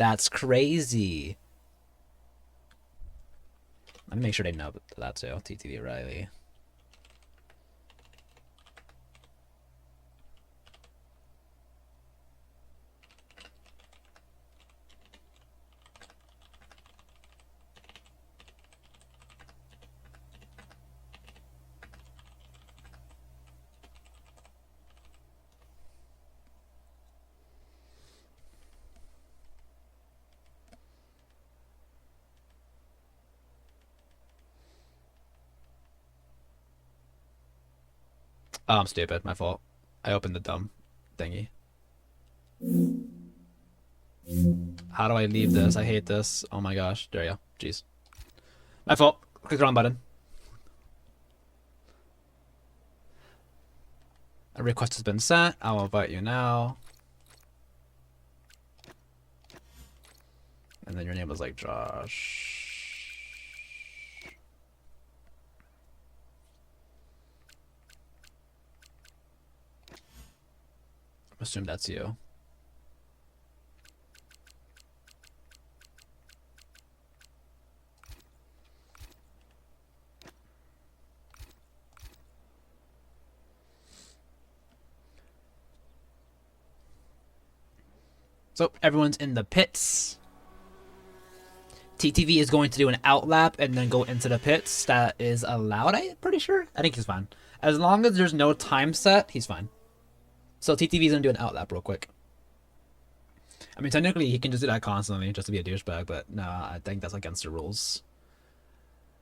That's crazy. Let me make sure they know that too. TTV Riley. Oh, I'm stupid. My fault. I opened the dumb thingy. How do I leave this? I hate this. Oh my gosh. There you go. Jeez. My fault. Click the wrong button. A request has been sent. I'll invite you now. And then your name was like Josh. Assume that's you. So everyone's in the pits. TTV is going to do an outlap and then go into the pits. That is allowed, I'm pretty sure. I think he's fine. As long as there's no time set, he's fine. So TTV is going to do an outlap real quick. I mean, technically, he can just do that constantly just to be a douchebag, but no, I think that's against the rules.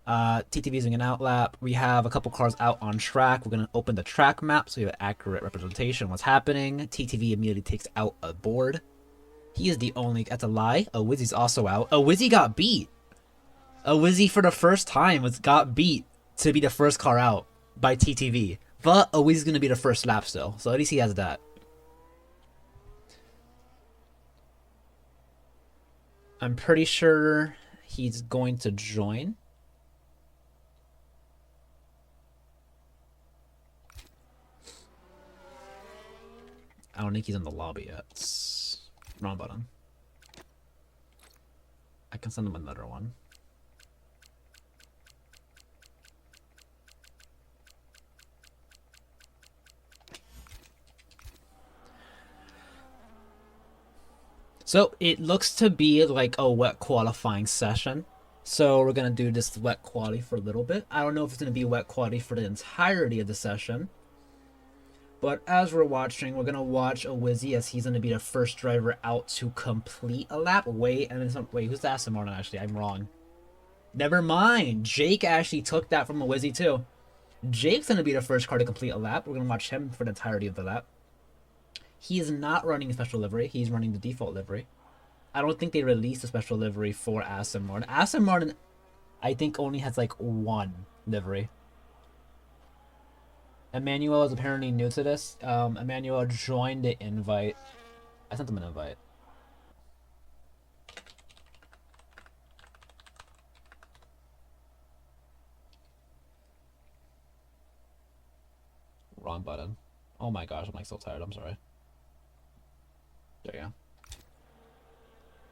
TTV is doing an outlap. We have a couple cars out on track. We're going to open the track map so you have accurate representation of what's happening. TTV immediately takes out a board. He is the only... That's a lie. A Wizzy's also out. A Wizzy got beat. A Wizzy for the first time got beat to be the first car out by TTV. But a Wizzy's going to be the first lap still. So at least he has that. I'm pretty sure he's going to join. I don't think he's in the lobby yet. Wrong button. I can send him another one. So it looks to be like a wet qualifying session. So we're going to do this wet quali for a little bit. I don't know if it's going to be wet quali for the entirety of the session. But as we're watching, we're going to watch a Wizzy as he's going to be the first driver out to complete a lap. Wait, who's the Aston Martin actually? I'm wrong. Never mind. Jake actually took that from a Wizzy too. Jake's going to be the first car to complete a lap. We're going to watch him for the entirety of the lap. He is not running a special livery. He's running the default livery. I don't think they released a special livery for Aston Martin. Aston Martin, I think, only has like one livery. Emmanuel is apparently new to this. Emmanuel joined the invite. I sent him an invite. Wrong button. Oh my gosh, I'm like so tired. I'm sorry. There you go.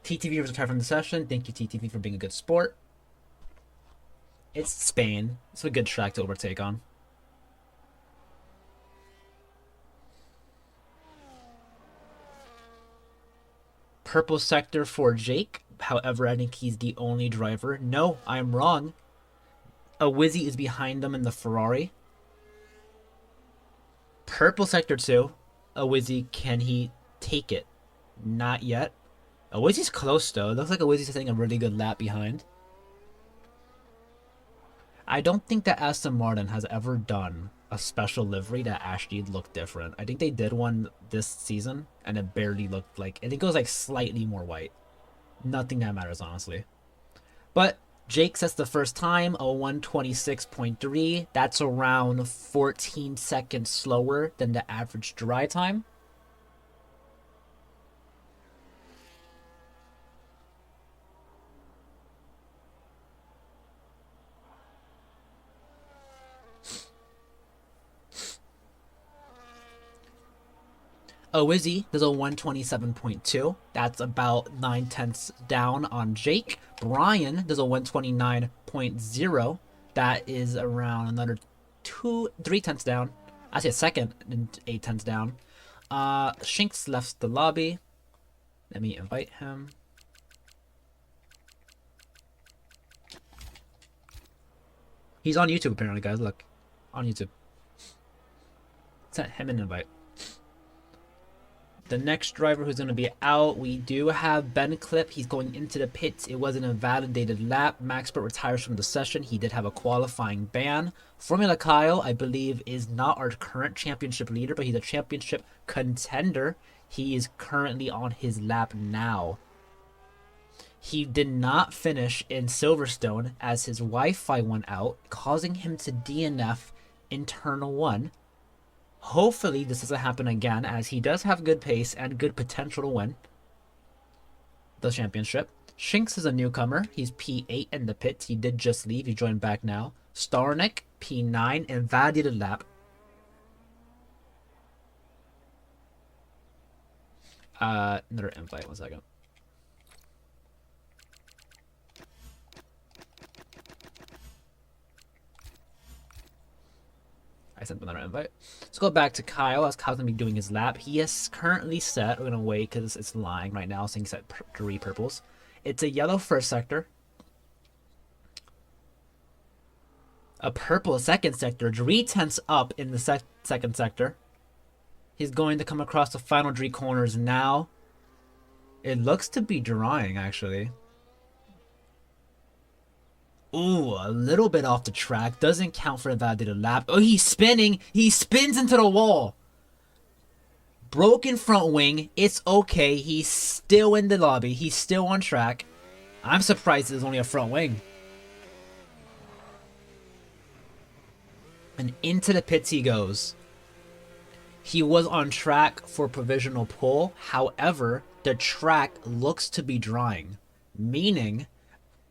TTV was retired from the session. Thank you, TTV, for being a good sport. It's Spain. It's a good track to overtake on. Purple sector for Jake. However, I think he's the only driver. No, I'm wrong. A Wizzy is behind them in the Ferrari. Purple sector 2. A Wizzy, can he take it? Not yet. A Wizzy's close though. It looks like a Wizzy's taking a really good lap behind. I don't think that Aston Martin has ever done a special livery that actually looked different. I think they did one this season, and it barely looked like... I think it was like slightly more white. Nothing that matters, honestly. But Jake sets the first time, a 126.3. That's around 14 seconds slower than the average dry time. Wizzy does a 127.2. That's about 9/10 down on Jake. Brian does a 129.0. That is around another 3/10 down. I say a second and 8/10 down. Shinx left the lobby. Let me invite him. He's on YouTube apparently, guys. Look, on YouTube. Sent him an invite. The next driver who's going to be out, we do have Ben Clip. He's going into the pits. It wasn't a validated lap. Maxpert retires from the session. He did have a qualifying ban. Formula Kyle, I believe, is not our current championship leader, but he's a championship contender. He is currently on his lap now. He did not finish in Silverstone as his Wi-Fi went out, causing him to DNF in Turn 1. Hopefully this doesn't happen again, as he does have good pace and good potential to win the championship. Shinx is a newcomer. He's P8 in the pits. He did just leave. He joined back now. Starnik, P9, invalidated lap. Another invite, 1 second. I sent another invite. Let's go back to Kyle, as Kyle's going to be doing his lap. He is currently set. We're going to wait because it's lying right now, saying set 3 purples. It's a yellow first sector. A purple second sector. 3/10 up in the second sector. He's going to come across the final 3 corners now. It looks to be drying, actually. Ooh, a little bit off the track. Doesn't count for a validated lap. Oh, he's spinning. He spins into the wall. Broken front wing. It's okay. He's still in the lobby. He's still on track. I'm surprised there's only a front wing. And into the pits he goes. He was on track for provisional pole. However, the track looks to be drying. Meaning,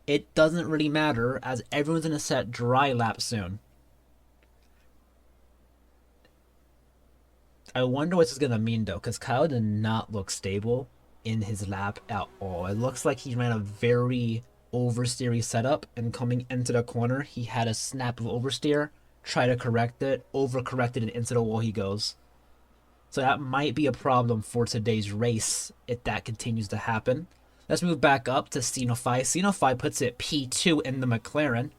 it doesn't really matter, as everyone's going to set dry lap soon. I wonder what this is going to mean, though, because Kyle did not look stable in his lap at all. It looks like he ran a very oversteery setup, and coming into the corner, he had a snap of oversteer, try to correct it, overcorrected, and into the wall he goes. So that might be a problem for today's race if that continues to happen. Let's move back up to Xenophi. Xenophi puts it P2 in the McLaren.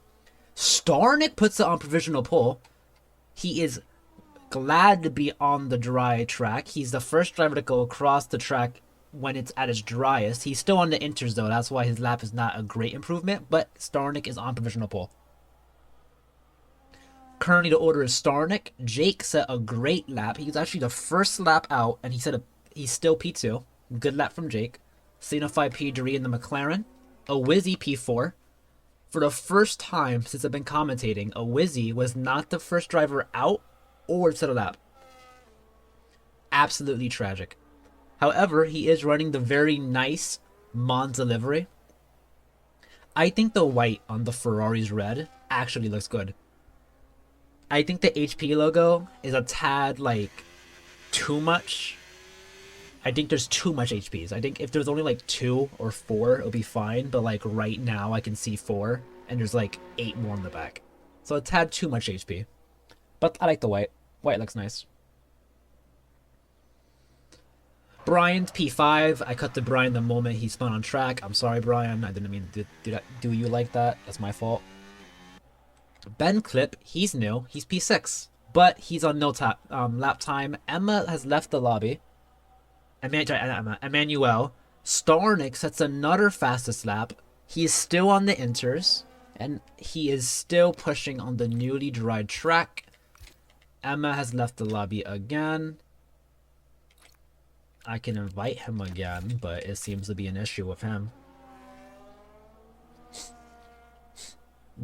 Starnik puts it on provisional pole. He is glad to be on the dry track. He's the first driver to go across the track when it's at its driest. He's still on the inters though. That's why his lap is not a great improvement, but Starnik is on provisional pole. Currently the order is Starnik. Jake set a great lap. He was actually the first lap out, and he's still P2. Good lap from Jake. Xenophi P3 in the McLaren. A Wizzy P4. For the first time since I've been commentating, a Wizzy was not the first driver out or set a lap. Absolutely tragic. However, he is running the very nice Monza livery. I think the white on the Ferrari's red actually looks good. I think the HP logo is a tad, like, too much. I think there's too much HPs. I think if there's only like 2 or 4, it'll be fine. But like right now, I can see 4, and there's like 8 more in the back. So it's had too much HP. But I like the white. White looks nice. Brian's P5. I cut to Brian the moment he spun on track. I'm sorry, Brian. I didn't mean to do that. Do you like that? That's my fault. Ben Clip, he's new. He's P6. But he's on no lap time. Emma has left the lobby. Emmanuel. Starnik sets another fastest lap. He is still on the inters, and he is still pushing on the newly dried track. Emma has left the lobby again. I can invite him again, but it seems to be an issue with him.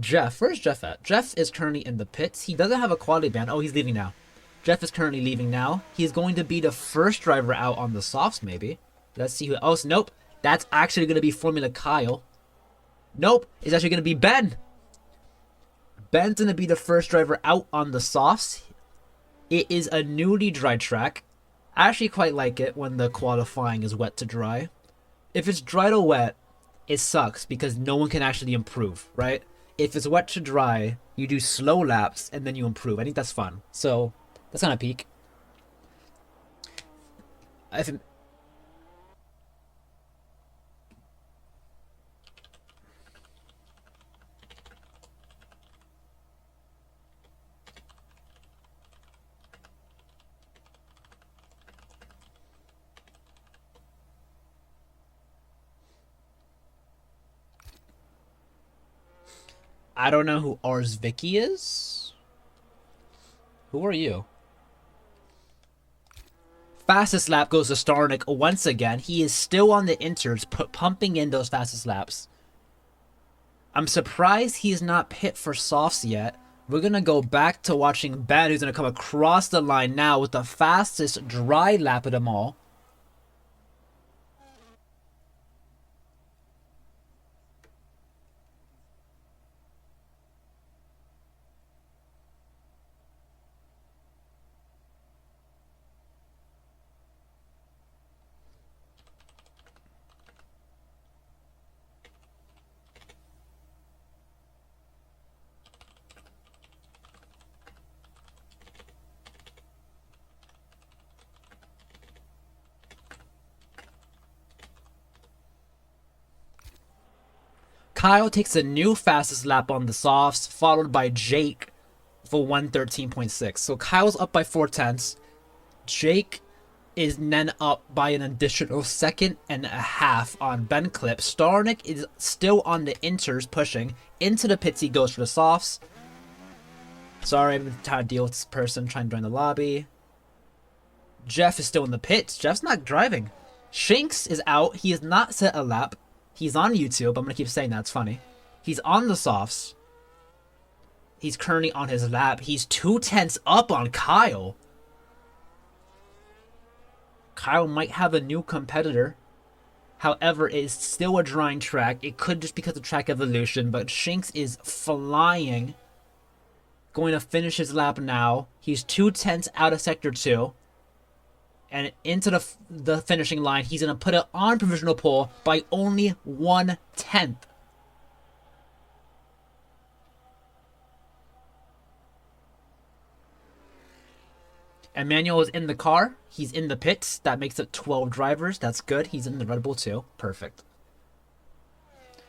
Jeff, where's Jeff at? Jeff is currently in the pits. He doesn't have a quality ban. Oh, he's leaving now. Jeff is currently leaving now. He's going to be the first driver out on the softs, maybe. Let's see who else. Nope. That's actually going to be Formula Kyle. Nope. It's actually going to be Ben. Ben's going to be the first driver out on the softs. It is a newly dried track. I actually quite like it when the qualifying is wet to dry. If it's dry to wet, it sucks because no one can actually improve, right? If it's wet to dry, you do slow laps and then you improve. I think that's fun. So that's kind of peak. I think I don't know who Ars Vicky is. Who are you? Fastest lap goes to Starnick once again. He is still on the inters, pumping in those fastest laps. I'm surprised he's not pit for softs yet. We're going to go back to watching Ben, who's going to come across the line now with the fastest dry lap of them all. Kyle takes a new fastest lap on the softs, followed by Jake for 113.6. So Kyle's up by 4 tenths. Jake is then up by an additional second and a half on Ben Clip. Starnick is still on the inters pushing. Into the pits he goes for the softs. Sorry, I'm trying to deal with this person trying to join the lobby. Jeff is still in the pits. Jeff's not driving. Shinx is out. He has not set a lap. He's on YouTube. I'm going to keep saying that. It's funny. He's on the softs. He's currently on his lap. He's 2 tenths up on Kyle. Kyle might have a new competitor. However, it's still a drying track. It could just because of track evolution, but Shinx is flying. Going to finish his lap now. He's 2 tenths out of Sector 2. And into the finishing line, he's going to put it on provisional pole by only 1/10. Emmanuel is in the car. He's in the pits. That makes it 12 drivers. That's good. He's in the Red Bull too. Perfect.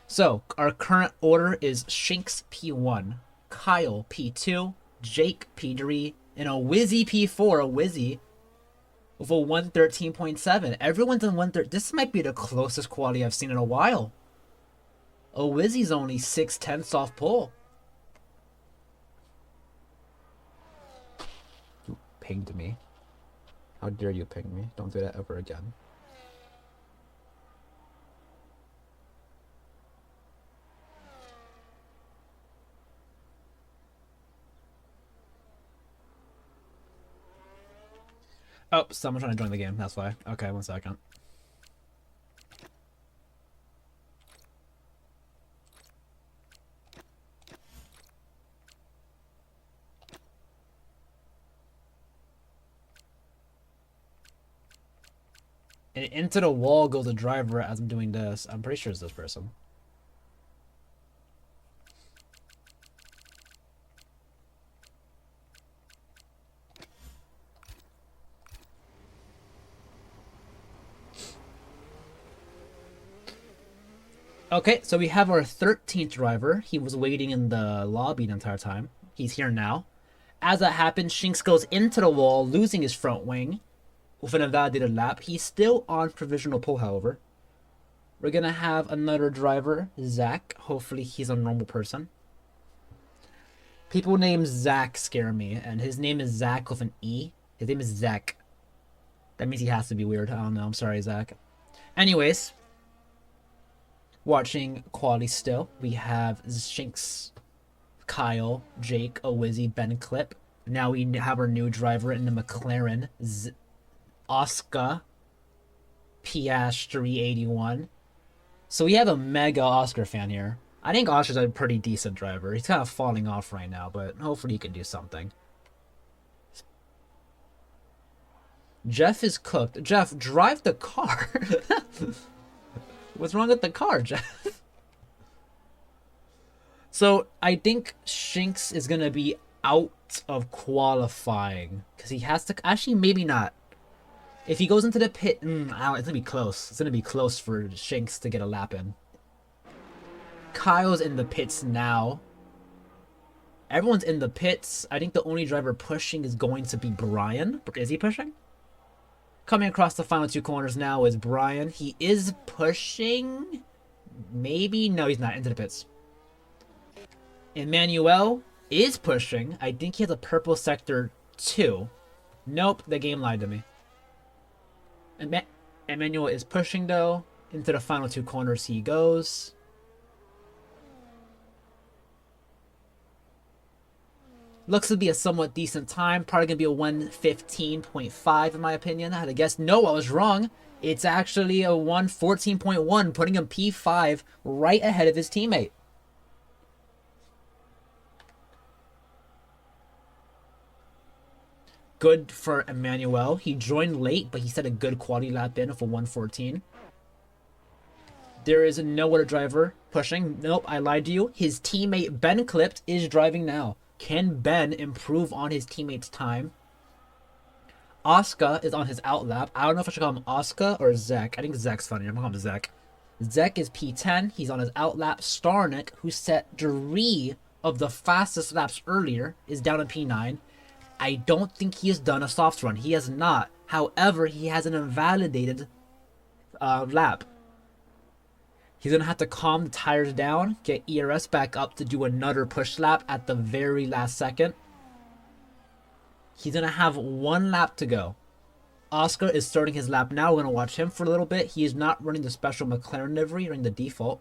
So, our current order is Shinx P1, Kyle P2, Jake P3, and a Wizzy P4, a Wizzy, with a 113.7. Everyone's in 113. This might be the closest quality I've seen in a while. A Wizzy's only 6 tenths off pole. You pinged me. How dare you ping me? Don't do that ever again. Oh, someone's trying to join the game. That's why. Okay, 1 second. And into the wall goes the driver as I'm doing this. I'm pretty sure it's this person. Okay, so we have our 13th driver. He was waiting in the lobby the entire time. He's here now. As that happens, Shinx goes into the wall, losing his front wing with an invalidated lap. He's still on provisional pole, however. We're going to have another driver, Zach. Hopefully he's a normal person. People named Zach scare me, and his name is Zach with an E. His name is Zach. That means he has to be weird. I don't know. I'm sorry, Zach. Anyways, watching quality still, we have Shinx, Kyle, Jake, Owizzy, Ben Clip. Now we have our new driver in the McLaren, Oscar Piastri 81. So we have a mega Oscar fan here. I think Oscar's a pretty decent driver. He's kind of falling off right now, but hopefully he can do something. Jeff is cooked. Jeff, drive the car. What's wrong with the car, Jeff? So I think Shinx is gonna be out of qualifying because he has to. Actually, maybe not. If he goes into the pit, it's gonna be close. It's gonna be close for Shinx to get a lap in. Kyle's in the pits now. Everyone's in the pits. I think the only driver pushing is going to be Brian. Is he pushing? Coming across the final two corners now is Brian. He is pushing. Maybe? No, he's not. Into the pits. Emmanuel is pushing. I think he has a purple sector 2. Nope, the game lied to me. Emmanuel is pushing though. Into the final two corners he goes. Looks to be a somewhat decent time. Probably going to be a 1:15.5 in my opinion. I had to guess. No, I was wrong. It's actually a 1:14.1, putting him P5 right ahead of his teammate. Good for Emmanuel. He joined late, but he set a good quality lap in for 1:14. There is no other driver pushing. Nope, I lied to you. His teammate Ben Clipped is driving now. Can Ben improve on his teammate's time? Oscar is on his outlap. I don't know if I should call him Oscar or Zek. I think Zek's funny. I'm gonna call him Zek. Zek is P10. He's on his outlap. Starnik, who set 3 of the fastest laps earlier, is down in P9. I don't think he has done a soft run. He has not. However, he has an invalidated lap. He's going to have to calm the tires down, get ERS back up to do another push lap at the very last second. He's going to have 1 lap to go. Oscar is starting his lap now. We're going to watch him for a little bit. He is not running the special McLaren livery, running the default.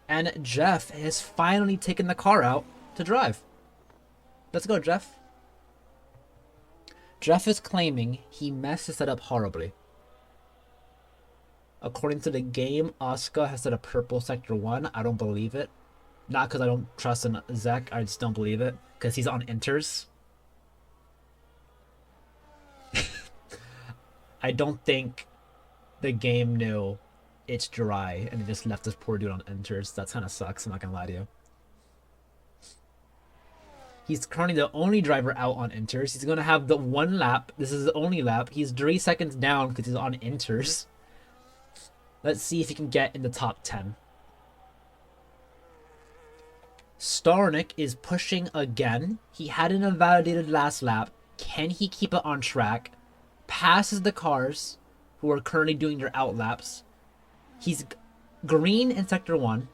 And Jeff has finally taken the car out to drive. Let's go, Jeff. Jeff is claiming he messed it up horribly. According to the game, Oscar has set a purple sector 1. I don't believe it. Not because I don't trust in Zek. I just don't believe it. Because he's on inters. I don't think the game knew it's dry and it just left this poor dude on inters. That kind of sucks. I'm not going to lie to you. He's currently the only driver out on inters. He's going to have the 1 lap. This is the only lap. He's 3 seconds down because he's on inters. Let's see if he can get in the top 10. Starnik is pushing again. He had an invalidated last lap. Can he keep it on track? Passes the cars who are currently doing their outlaps. He's green in sector 1.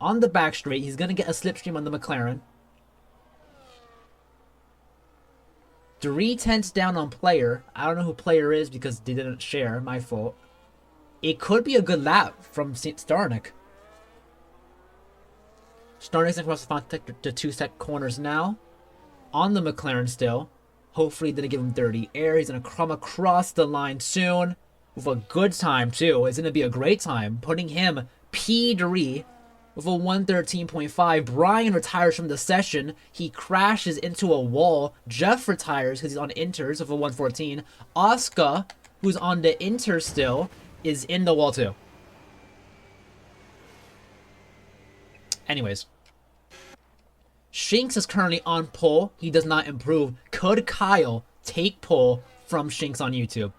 On the back straight, he's going to get a slipstream on the McLaren. 3/10 down on player. I don't know who player is because they didn't share. My fault. It could be a good lap from Starnik. Starnik's across the 2 set corners now. On the McLaren still. Hopefully didn't give him dirty air. He's going to come across the line soon. With a good time too. It's going to be a great time. Putting him P3 with a 1:13.5. Brian retires from the session. He crashes into a wall. Jeff retires because he's on inters with a 1:14. Oscar, who's on the inter still, is in the wall too. Anyways. Shinx is currently on pole. He does not improve. Could Kyle take pole from Shinx on YouTube?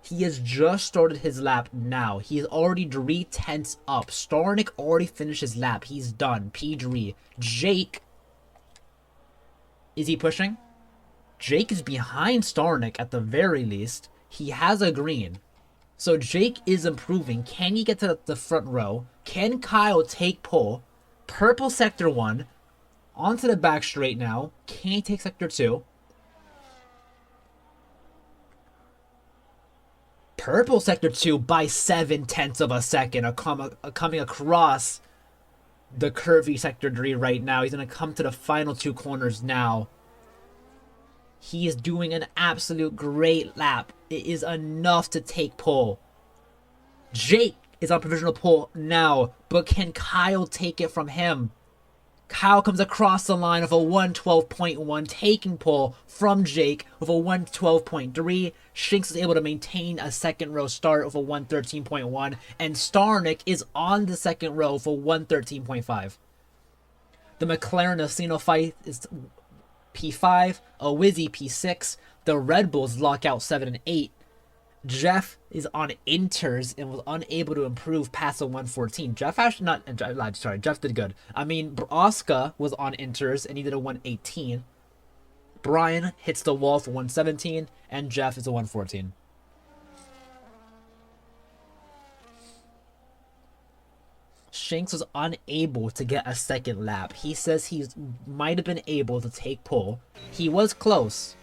He has just started his lap now. He is already 3/10 up. Starnik already finished his lap. He's done. P3. Jake. Is he pushing? Jake is behind Starnik at the very least. He has a green. So Jake is improving. Can he get to the front row? Can Kyle take pole? Purple sector 1. Onto the back straight now. Can he take sector 2? Purple sector 2 by 7/10 of a second. Coming across the curvy sector 3 right now. He's going to come to the final 2 corners now. He is doing an absolute great lap. It is enough to take pole. Jake is on provisional pole now, but can Kyle take it from him? Kyle comes across the line with a 112.1, taking pole from Jake with a 112.3. Shinx is able to maintain a second row start with a 113.1, and Starnick is on the second row for 113.5. The McLaren Asino fight is P5, a Wizzy P6, the Red Bulls lock out 7 and 8. Jeff is on inters and was unable to improve past a 114. Jeff actually not sorry, Jeff did good. I mean, Oscar was on inters and he did a 118. Brian hits the wall for 117, and Jeff is a 114. Shinx was unable to get a second lap. He says he might have been able to take pole. He was close.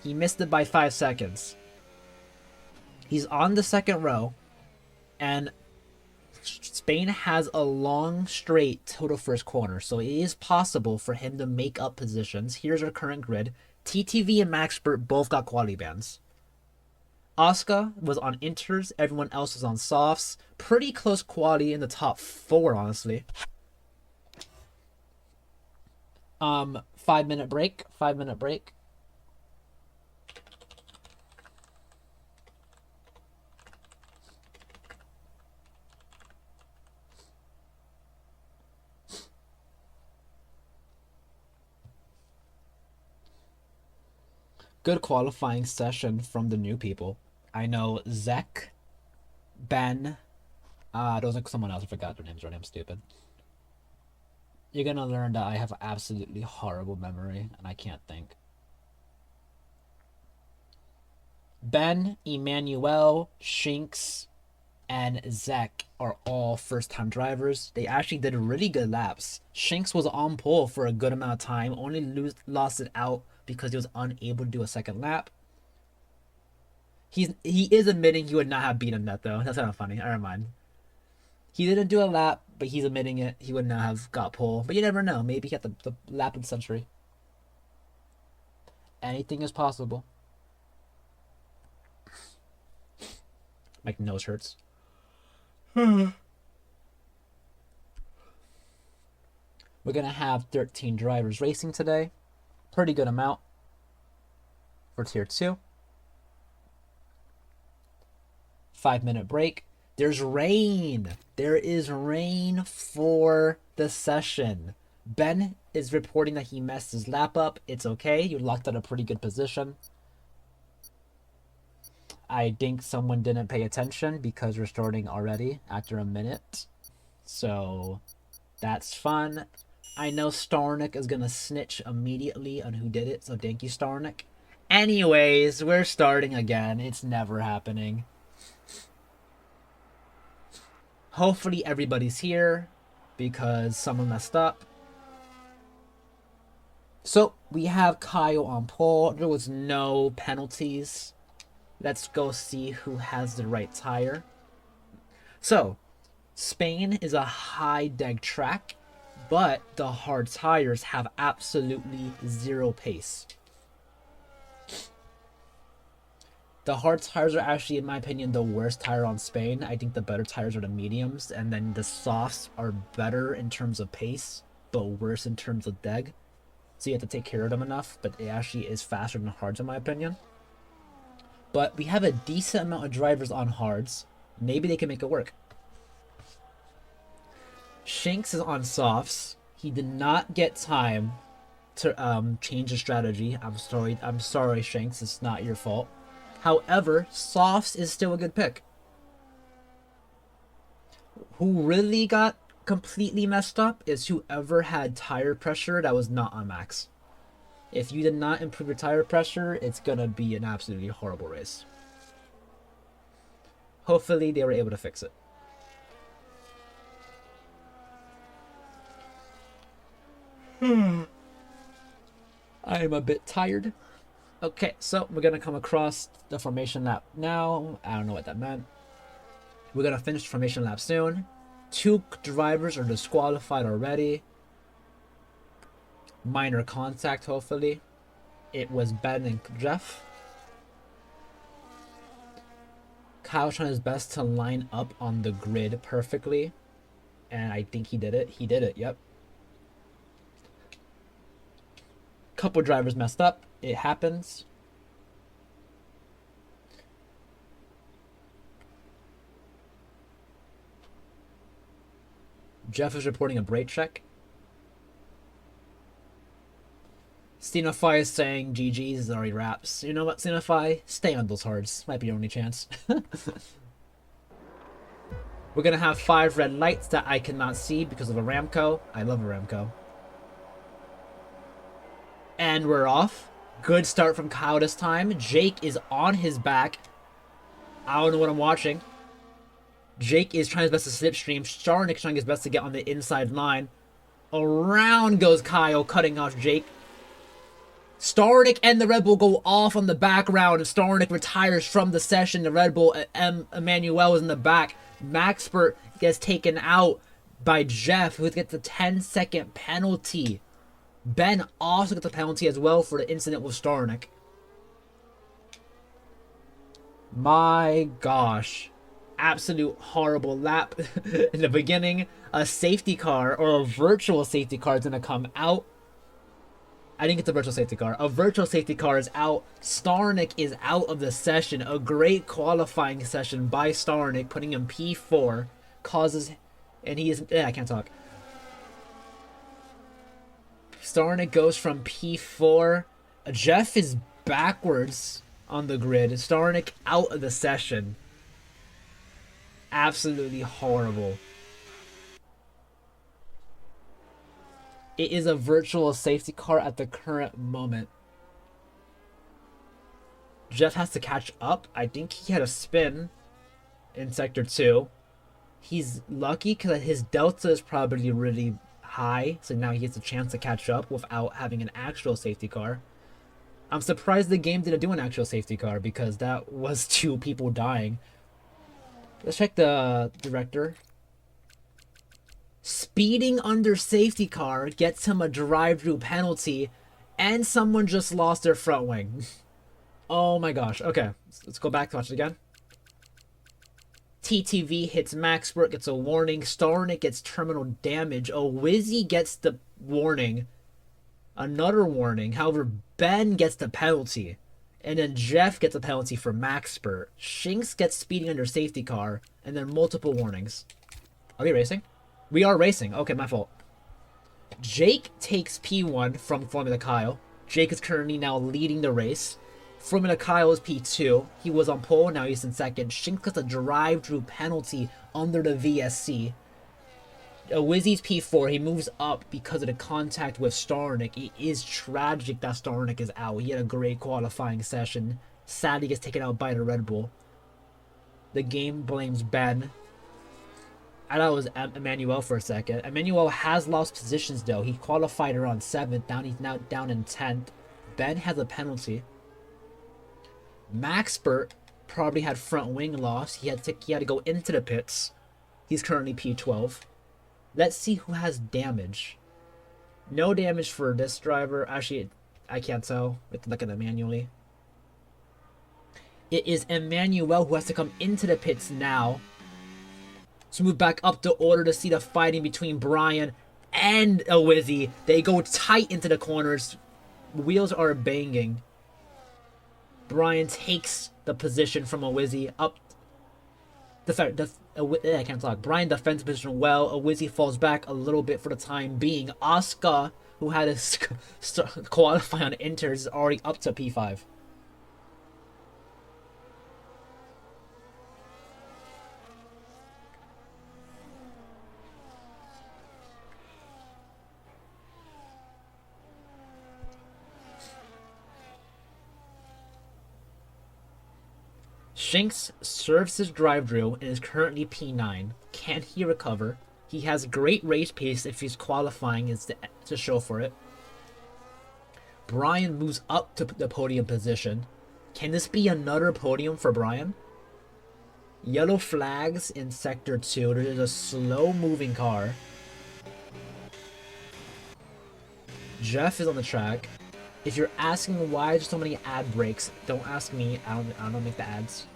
He missed it by 5 seconds. He's on the second row, and Spain has a long straight till the first corner, so it is possible for him to make up positions. Here's our current grid. TTV and Maxpert both got quality bans. Oscar was on inters, everyone else was on softs. Pretty close quality in the top 4, honestly. 5-minute break. 5-minute break. Good qualifying session from the new people. I know Zek, Ben, there was like someone else, I forgot their names already, I'm stupid. You're gonna learn that I have absolutely horrible memory and I can't think. Ben, Emmanuel, Shinx, and Zek are all first-time drivers. They actually did really good laps. Shinx was on pole for a good amount of time, only lost it out because he was unable to do a second lap. He is admitting he would not have beaten that, though. That's kind of funny. Never mind. He didn't do a lap, but he's admitting it. He would not have got pole. But you never know. Maybe he got the lap of the century. Anything is possible. My nose hurts. We're going to have 13 drivers racing today. Pretty good amount for tier 2. 5-minute break. There's rain. There is rain for the session. Ben is reporting that he messed his lap up. It's okay. You locked at a pretty good position. I think someone didn't pay attention because we're starting already after a minute. So that's fun. I know Starnick is going to snitch immediately on who did it, so thank you, Starnick. Anyways, we're starting again. It's never happening. Hopefully everybody's here because someone messed up. So we have Kyle on pole. There was no penalties. Let's go see who has the right tire. So, Spain is a high deg track, but the hard tires have absolutely zero pace. The hard tires are actually, in my opinion, the worst tire on Spain. I think the better tires are the mediums, and then the softs are better in terms of pace, but worse in terms of deg. So you have to take care of them enough, but it actually is faster than hards in my opinion. But we have a decent amount of drivers on hards. Maybe they can make it work. Shinx is on softs. He did not get time to change his strategy. I'm sorry, Shinx. It's not your fault. However, softs is still a good pick. Who really got completely messed up is whoever had tire pressure that was not on max. If you did not improve your tire pressure, it's gonna be an absolutely horrible race. Hopefully they were able to fix it. I am a bit tired. Okay, so we're gonna come across the formation lap now. I don't know what that meant. We're gonna finish the formation lap soon. 2 drivers are disqualified already. Minor contact, hopefully. It was Ben and Jeff. Kyle trying his best to line up on the grid perfectly. And I think he did it. He did it, yep. Couple drivers messed up. It happens. Jeff is reporting a brake check. Scenify is saying GG's already wraps. You know what, Scenify? Stay on those hards. Might be your only chance. We're gonna have 5 red lights that I cannot see because of Aramco. I love Aramco. And we're off. Good start from Kyle this time. Jake is on his back. I don't know what I'm watching. Jake is trying his best to slipstream. Starnik is trying his best to get on the inside line. Around goes Kyle, cutting off Jake. Starnik and the Red Bull go off on the background. Starnik retires from the session. The Red Bull, Emmanuel is in the back. Maxpert gets taken out by Jeff, who gets a 10-second penalty. Ben also gets a penalty as well for the incident with Starnik. My gosh. Absolute horrible lap. In the beginning, a safety car, or a virtual safety car, is going to come out. I think it's a virtual safety car. A virtual safety car is out. Starnik is out of the session. A great qualifying session by Starnik, putting him P4. Causes... And he is... I can't talk. Starnik goes from P4. Jeff is backwards on the grid. Starnik out of the session. Absolutely horrible. It is a virtual safety car at the current moment. Jeff has to catch up. I think he had a spin in Sector 2. He's lucky because his delta is probably really high, so now he gets a chance to catch up without having an actual safety car. I'm surprised the game didn't do an actual safety car because that was 2 people dying. Let's check the director. Speeding under safety car gets him a drive-through penalty, and someone just lost their front wing. Oh my gosh. Okay, let's go back to watch it again. TTV hits Maxpert, gets a warning. Starnik gets terminal damage. Wizzy gets the warning. Another warning. However, Ben gets the penalty. And then Jeff gets a penalty for Maxpert. Shinx gets speeding under safety car. And then multiple warnings. Are we racing? We are racing. Okay, my fault. Jake takes P1 from Formula Kyle. Jake is currently now leading the race. Formula Kyle is P2. He was on pole, now he's in second. Shinx gets a drive-through penalty under the VSC. Wizzy's P4. He moves up because of the contact with Starnik. It is tragic that Starnik is out. He had a great qualifying session. Sadly gets taken out by the Red Bull. The game blames Ben. I thought it was Emmanuel for a second. Emmanuel has lost positions though. He qualified around 7th. He's now down in 10th. Ben has a penalty. Maxpert probably had front wing loss. He had to go into the pits. He's currently P12. Let's see who has damage. No damage for this driver. Actually, I can't tell. We have to look at it manually. It is Emmanuel who has to come into the pits now. Let's move back up the order to see the fighting between Brian and Wizzy. They go tight into the corners. Wheels are banging. Brian takes the position from Wizzy up. I can't talk. Brian defends position well. Wizzy falls back a little bit for the time being. Asuka, who had to qualify on Inters, is already up to P5. Shinx serves his drive-through and is currently P9. Can he recover? He has great race pace if he's qualifying is to show for it. Brian moves up to the podium position. Can this be another podium for Brian? Yellow flags in Sector 2. There is a slow-moving car. Jeff is on the track. If you're asking why there's so many ad breaks, don't ask me. I don't make the ads.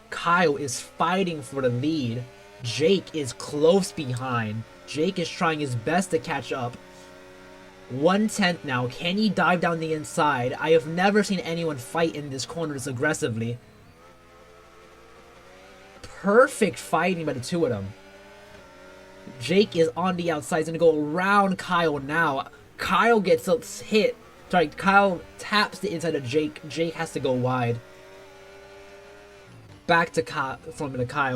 Kyle is fighting for the lead. Jake is close behind. Jake is trying his best to catch up. 1/10 now. Can he dive down the inside? I have never seen anyone fight in this corner this aggressively. Perfect fighting by the two of them. Jake is on the outside. He's going to go around Kyle now. Kyle gets hit. Sorry, Kyle taps the inside of Jake. Jake has to go wide. Back to Kyle,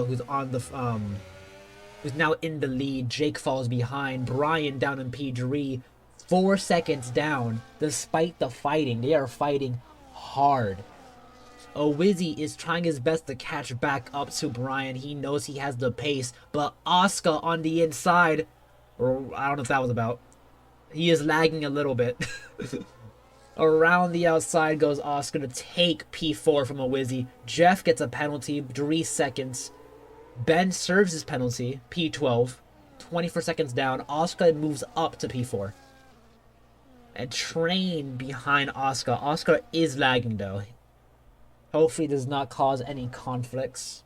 who's on the who's now in the lead. Jake falls behind. Brian down in P3. 4 seconds down. Despite the fighting, they are fighting hard. Owizzy is trying his best to catch back up to Brian. He knows he has the pace, but Asuka on the inside, or I don't know if that was about. He is lagging a little bit. Around the outside goes Asuka to take P4 from Owizzy. Jeff gets a penalty, 3 seconds. Ben serves his penalty, P12. 24 seconds down. Asuka moves up to P4. And Train behind Asuka. Asuka is lagging though. Hopefully does not cause any conflicts.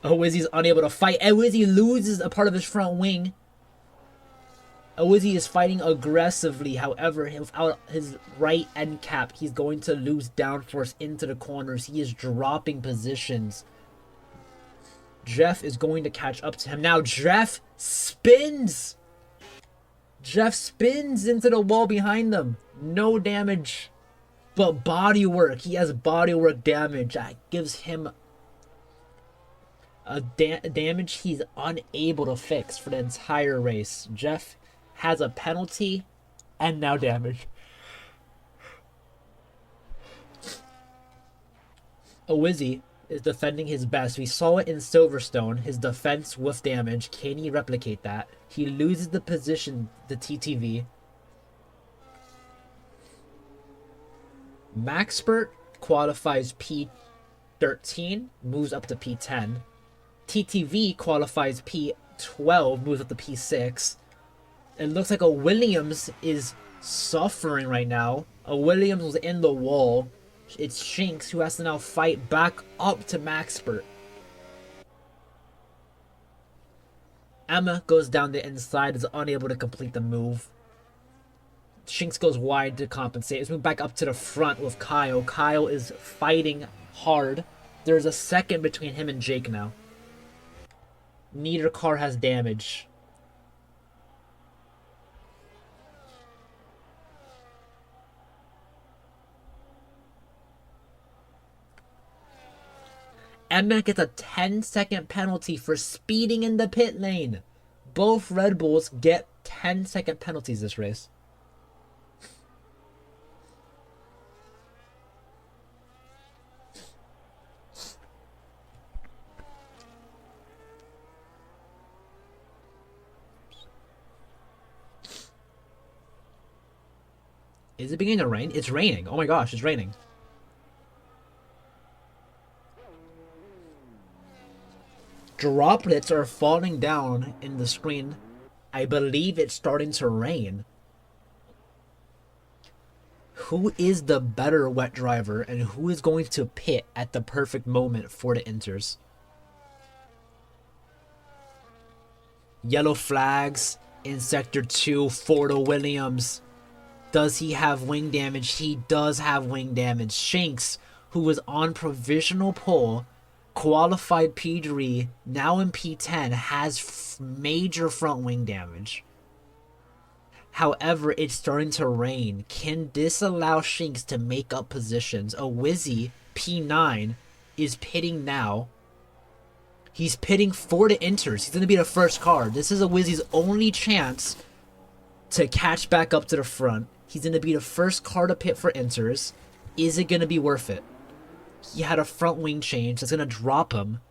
Owizzy's unable to fight. Owizzy loses a part of his front wing. Owizzy is fighting aggressively. However, without his right end cap, he's going to lose downforce into the corners. He is dropping positions. Jeff is going to catch up to him. Now Jeff spins. Jeff spins into the wall behind them. No damage, but body work. He has body work damage. That gives him a damage he's unable to fix for the entire race. Jeff has a penalty and now damage. Owizzy is defending his best. We saw it in Silverstone, his defense with damage. Can he replicate that? He loses the position, the TTV. Maxpert qualifies P13, moves up to P10. TTV qualifies P12, moves up to P6. It looks like a Williams is suffering right now. A Williams was in the wall. It's Shinx who has to now fight back up to Maxpert. Emma goes down the inside, is unable to complete the move. Shinx goes wide to compensate. Let's move back up to the front with Kyle. Kyle is fighting hard. There's a second between him and Jake now. Neither car has damage. Emma gets a 10-second penalty for speeding in the pit lane. Both Red Bulls get 10-second penalties this race. Is it beginning to rain? It's raining. Oh my gosh, it's raining. Droplets are falling down in the screen. I believe it's starting to rain. Who is the better wet driver and who is going to pit at the perfect moment for the inters? Yellow flags in Sector 2 for the Williams. Does he have wing damage? He does have wing damage. Shinx, who was on provisional pole, qualified P3, now in P10, has major front wing damage. However, it's starting to rain. Can this allow Shinx to make up positions? Owizzy, P9, is pitting now. He's pitting for the inters. He's going to be the first car. This is Owizzy's only chance to catch back up to the front. He's going to be the first car to pit for inters. Is it going to be worth it? He had a front wing change that's going to drop him.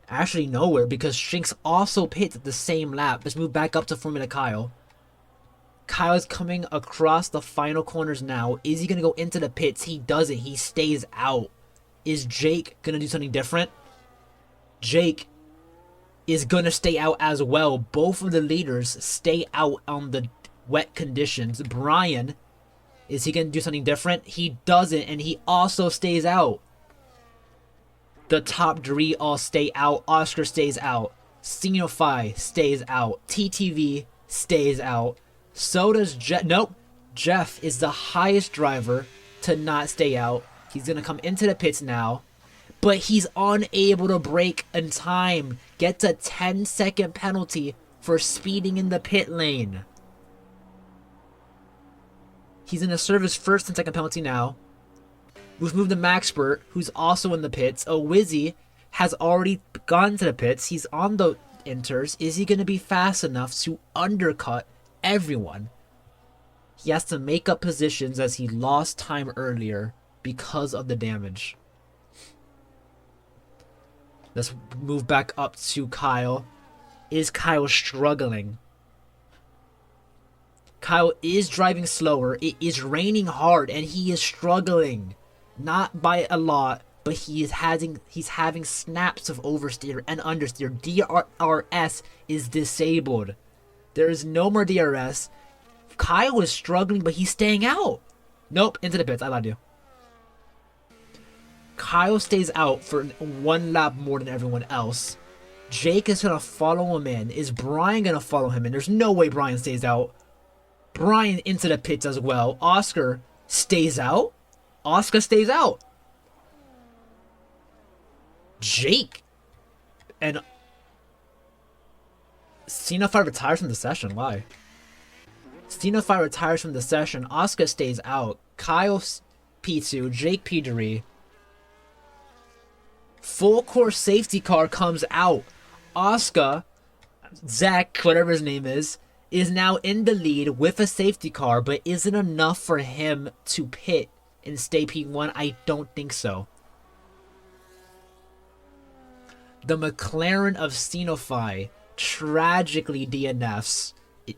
Actually, nowhere, because Shinx also pits at the same lap. Let's move back up to Formula Kyle. Kyle's coming across the final corners now. Is he going to go into the pits? He doesn't. He stays out. Is Jake going to do something different? Jake is going to stay out as well. Both of the leaders stay out on the wet conditions. Brian Is he going to do something different? He doesn't, and he also stays out. The top three all stay out. Oscar stays out. Xenophi stays out. TTV stays out. So does Jeff. Nope. Jeff is the highest driver to not stay out. He's going to come into the pits now. But he's unable to brake in time. Gets a 10-second penalty for speeding in the pit lane. He's going to serve his first and second penalty now. We've moved to Maxpert, who's also in the pits. Wizzy has already gone to the pits. He's on the inters. Is he going to be fast enough to undercut everyone? He has to make up positions as he lost time earlier because of the damage. Let's move back up to Kyle. Is Kyle struggling? Kyle is driving slower. It is raining hard, and he is struggling. Not by a lot, but he's having snaps of oversteer and understeer. DRS is disabled. There is no more DRS. Kyle is struggling, but he's staying out. Nope, into the pits. I lied to you. Kyle stays out for one lap more than everyone else. Jake is going to follow him in. Is Brian going to follow him in? There's no way Brian stays out. Brian into the pits as well. Oscar stays out. Oscar stays out. Jake and Xenophi retires from the session. Why? Xenophi retires from the session. Oscar stays out. Kyle P2. Jake P3. Full course safety car comes out. Oscar, Zach, whatever his name is now in the lead with a safety car, but isn't enough for him to pit and stay P1? I don't think so. The McLaren of Xenophi tragically DNFs.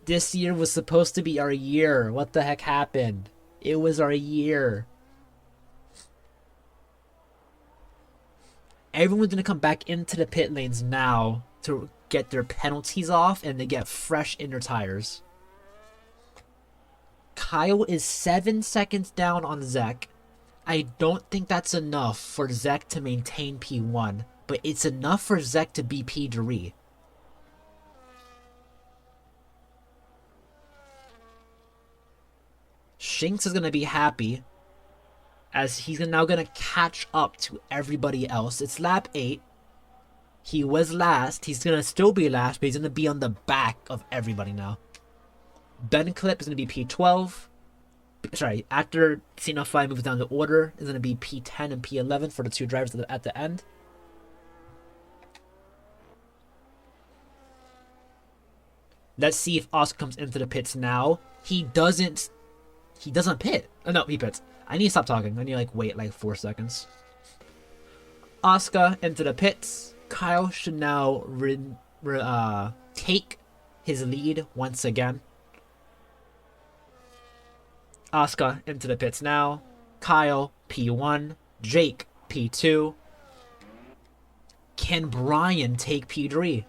This year was supposed to be our year. What the heck happened? It was our year. Everyone's going to come back into the pit lanes now to get their penalties off and to get fresh inner tires. Kyle is 7 seconds down on Zek. I don't think that's enough for Zek to maintain P1, but it's enough for Zek to be P3. Shinx is going to be happy as he's now going to catch up to everybody else. It's lap 8. He was last. He's going to still be last, but he's going to be on the back of everybody now. Ben Clip is going to be P12. Sorry, after Xenophi moves down the order, is going to be P10 and P11 for the two drivers at the end. Let's see if Oscar comes into the pits now. He doesn't pit. Oh, no, he pits. I need to stop talking. I need to wait 4 seconds. Oscar into the pits. Kyle should now take his lead once again. Oscar into the pits now. Kyle P1. Jake P2. Can Brian take P3?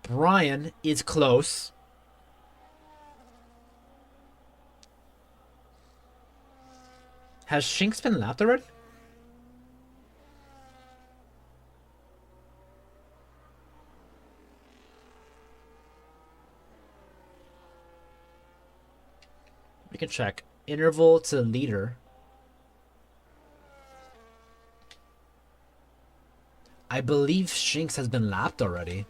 Brian is close. Has Shinx been lapped already? We can check. Interval to leader. I believe Shinx has been lapped already.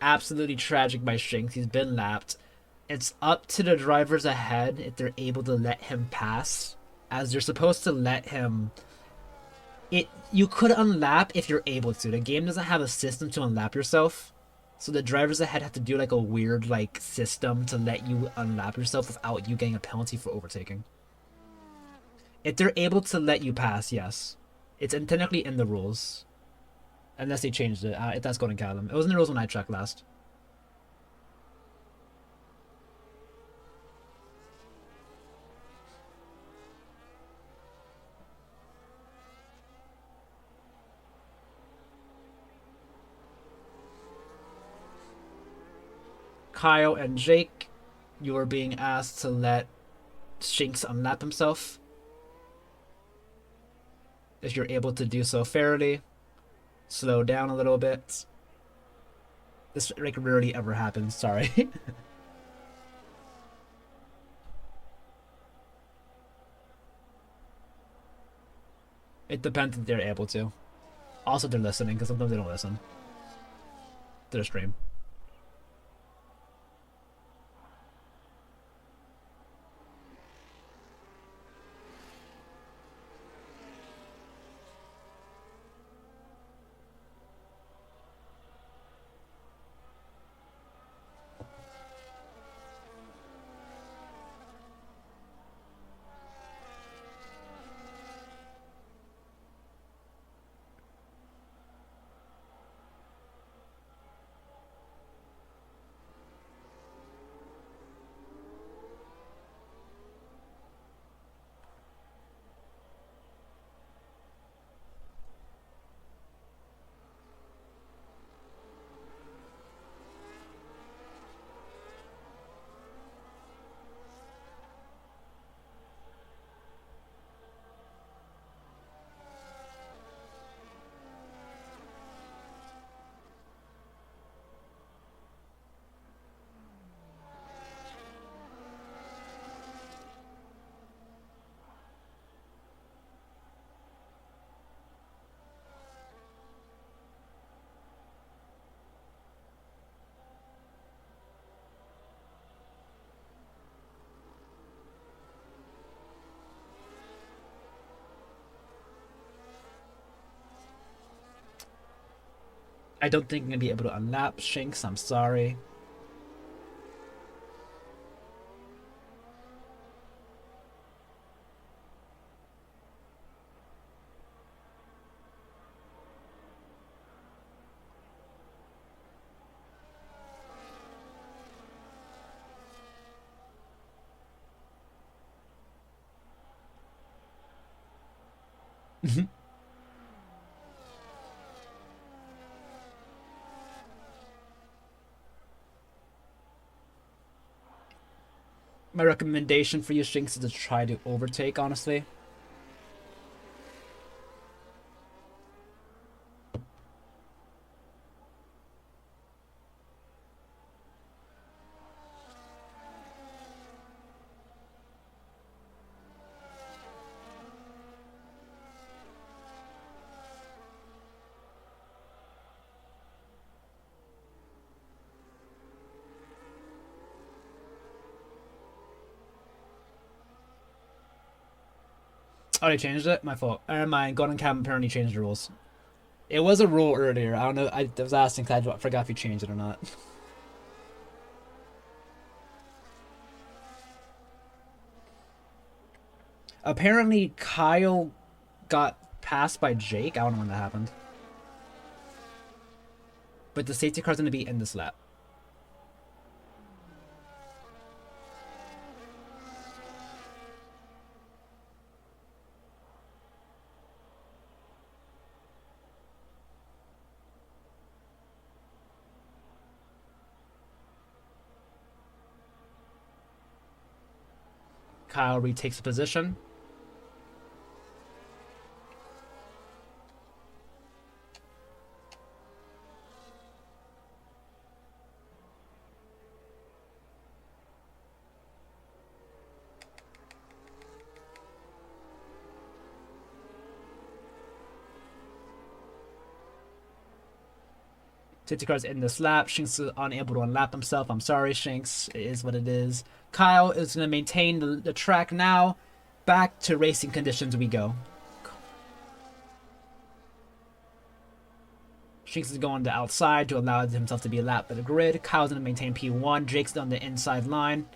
Absolutely tragic by Shinx. He's been lapped. It's up to the drivers ahead if they're able to let him pass, as they're supposed to let him. You could unlap if you're able to. The game doesn't have a system to unlap yourself, so the drivers ahead have to do a weird system to let you unlap yourself without you getting a penalty for overtaking. If they're able to let you pass, yes, it's technically in the rules. Unless they changed it. That's Golden Callum. It was in the rules when I checked last. Kyle and Jake, you are being asked to let Shinx unlap himself. If you're able to do so fairly, slow down a little bit. This like rarely ever happens, sorry. It depends if they're able to. Also, they're listening, because sometimes they don't listen to the stream. I don't think I'm gonna be able to unlap Shinx, I'm sorry. My recommendation for you, Shinx, is to try to overtake, honestly. Oh, they changed it? My fault. Never mind. Golden Cap apparently changed the rules. It was a rule earlier. I don't know. I was asking because I forgot if you changed it or not. Apparently, Kyle got passed by Jake. I don't know when that happened. But the safety car's going to be in this lap. Kyle retakes the position. Safety car's in this lap. Shinx is unable to unlap himself. I'm sorry, Shinx. It is what it is. Kyle is going to maintain the track now. Back to racing conditions we go. Shinx is going to outside to allow himself to be lapped by the grid. Kyle's going to maintain P1. Jake's on the inside line.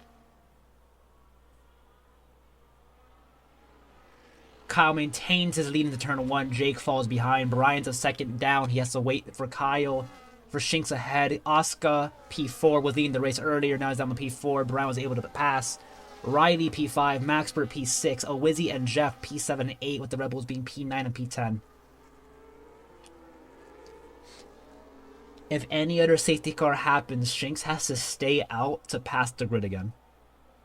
Kyle maintains his lead into turn 1. Jake falls behind. Brian's a second down. He has to wait for Kyle. For Shinx ahead. Asuka, P4, was leading the race earlier. Now he's down to P4. Brian was able to pass. Riley, P5. Maxbert, P6. Awizzy and Jeff, P7 and 8, with the Rebels being P9 and P10. If any other safety car happens, Shanks has to stay out to pass the grid again.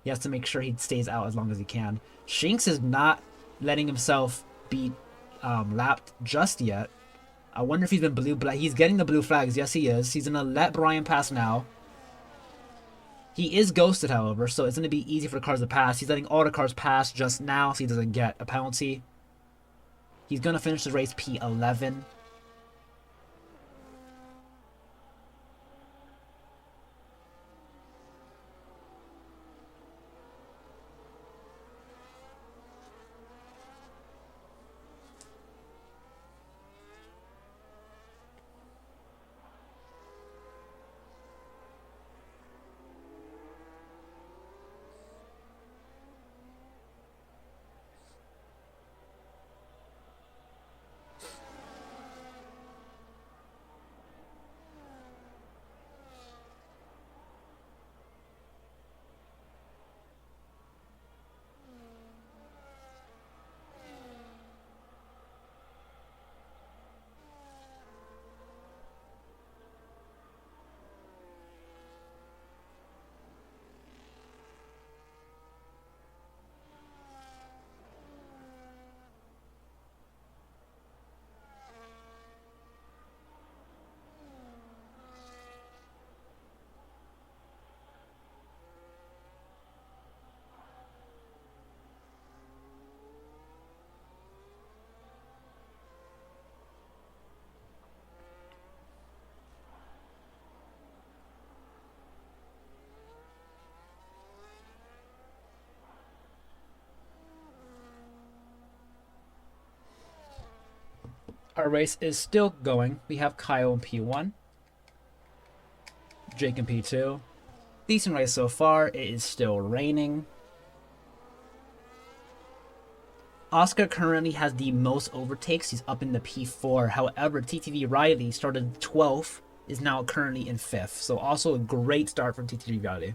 He has to make sure he stays out as long as he can. Shanks is not letting himself be lapped just yet. I wonder if he's been blue, but he's getting the blue flags. Yes, he is. He's gonna let Brian pass now. He is ghosted, however, so it's gonna be easy for the cars to pass. He's letting all the cars pass just now, so he doesn't get a penalty. He's gonna finish the race P11. Our race is still going. We have Kyle in P1, Jake in P2. Decent race so far. It is still raining. Oscar currently has the most overtakes. He's up in the P4. However, TTV Riley started 12th, is now currently in 5th. So also a great start from TTV Riley.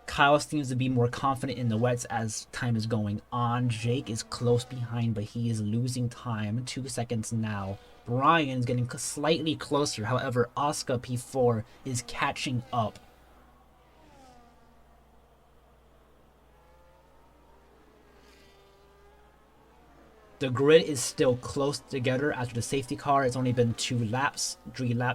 Kyle seems to be more confident in the wets as time is going on. Jake is close behind, but he is losing time. 2 seconds now. Brian is getting slightly closer. However, Oscar P4 is catching up. The grid is still close together after the safety car. It's only been 3 laps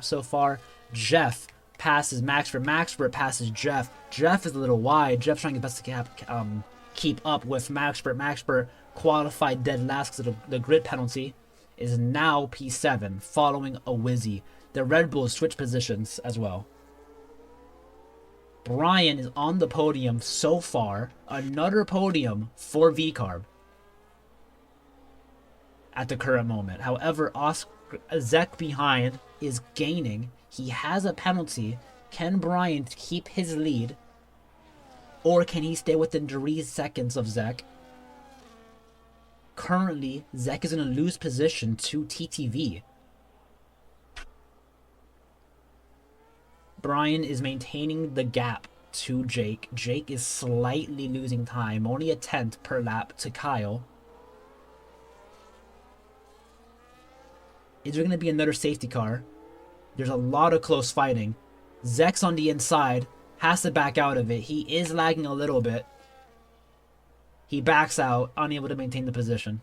so far. Jeff passes Maxford passes Jeff. Jeff is a little wide. Jeff's trying his best to keep up with Maxford qualified dead last because of the grid penalty. Is now P7, following a Wizzy. The Red Bulls switch positions as well. Brian is on the podium so far. Another podium for VCarb at the current moment. However, Zek behind is gaining. He has a penalty. Can Brian keep his lead? Or can he stay within 3 seconds of Zek? Currently, Zek is in a lose position to TTV. Brian is maintaining the gap to Jake. Jake is slightly losing time, only a 10th per lap to Kyle. Is there going to be another safety car? There's a lot of close fighting. Zek's on the inside, has to back out of it. He is lagging a little bit. He backs out, unable to maintain the position.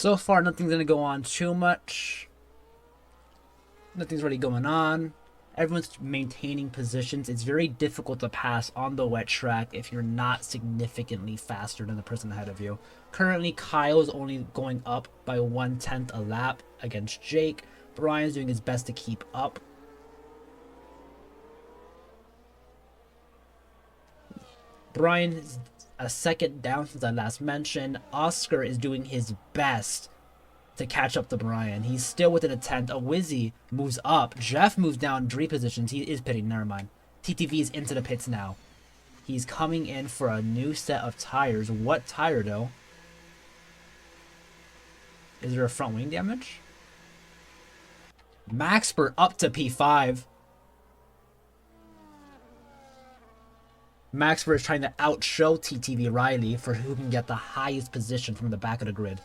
So far, nothing's gonna go on too much. Nothing's really going on. Everyone's maintaining positions. It's very difficult to pass on the wet track if you're not significantly faster than the person ahead of you. Currently, Kyle is only going up by 1/10 a lap against Jake. Brian's doing his best to keep up. Brian is a second down since I last mentioned. Oscar is doing his best to catch up to Brian. He's still within a tenth. A Wizzy moves up. Jeff moves down 3 positions. He is pitting. Never mind. TTV is into the pits now. He's coming in for a new set of tires. What tire, though? Is there a front wing damage? Maxpert up to P5. Maxpert is trying to outshow TTV Riley for who can get the highest position from the back of the grid.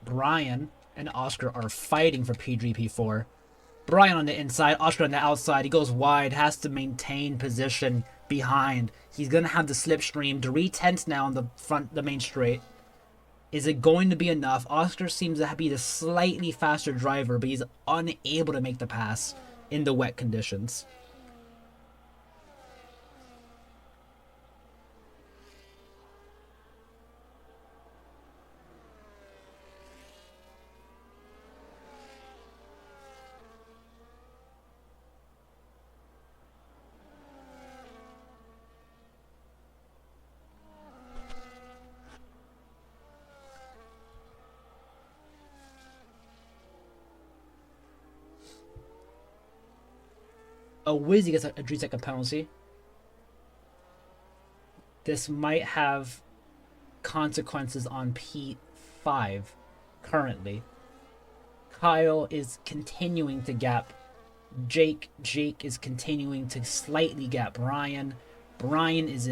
Brian and Oscar are fighting for P3, P4. Brian on the inside, Oscar on the outside. He goes wide, has to maintain position behind. He's going to have the slipstream. 3/10 now on the front, the main straight. Is it going to be enough? Oscar seems to be the slightly faster driver, but he's unable to make the pass in the wet conditions. A Wizzy gets a 3-second penalty. This might have consequences on P5 currently. Kyle is continuing to gap Jake. Jake is continuing to slightly gap Brian. Brian is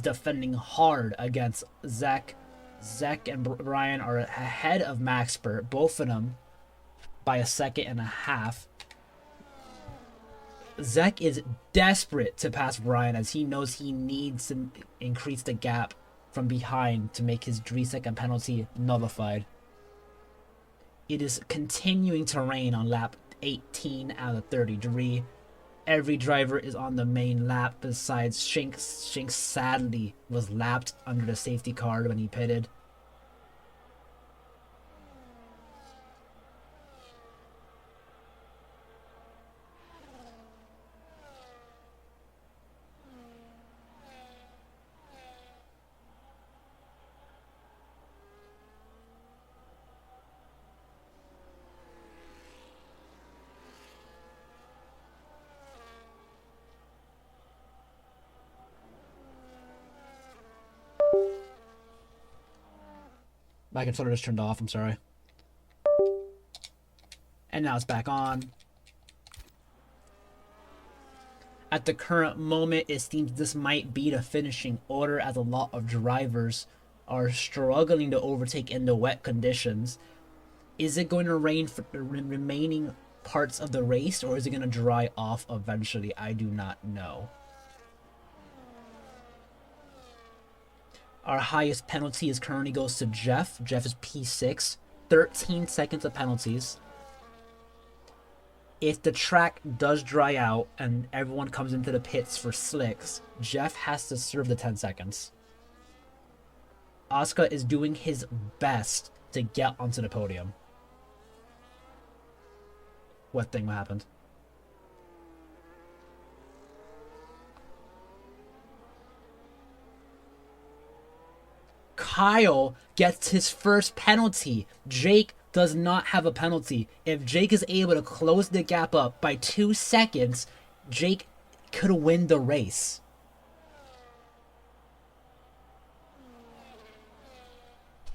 defending hard against Zach. Zach and Brian are ahead of Maxpert, both of them by a second and a half. Zach is desperate to pass Brian as he knows he needs to increase the gap from behind to make his 3-second penalty nullified. It is continuing to rain on lap 18 out of 33. Every driver is on the main lap besides Shinx. Shinx sadly was lapped under the safety car when he pitted. My controller just turned off, I'm sorry. And now it's back on. At the current moment, it seems this might be the finishing order as a lot of drivers are struggling to overtake in the wet conditions. Is it going to rain for the remaining parts of the race, or is it going to dry off eventually? I do not know. Our highest penalty is currently goes to Jeff. Jeff is P6. 13 seconds of penalties. If the track does dry out and everyone comes into the pits for slicks, Jeff has to serve the 10 seconds. Oscar is doing his best to get onto the podium. What thing happened? Kyle gets his first penalty. Jake does not have a penalty. If Jake is able to close the gap up by 2 seconds, Jake could win the race.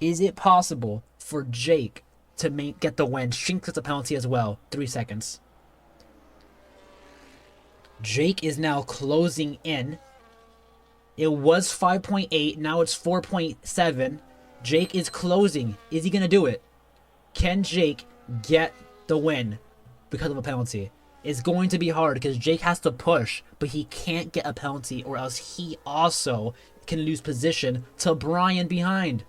Is it possible for Jake to get the win? Shinx gets a penalty as well. 3 seconds. Jake is now closing in. It was 5.8. Now it's 4.7. Jake is closing. Is he going to do it? Can Jake get the win because of a penalty? It's going to be hard because Jake has to push, but he can't get a penalty or else he also can lose position to Brian behind.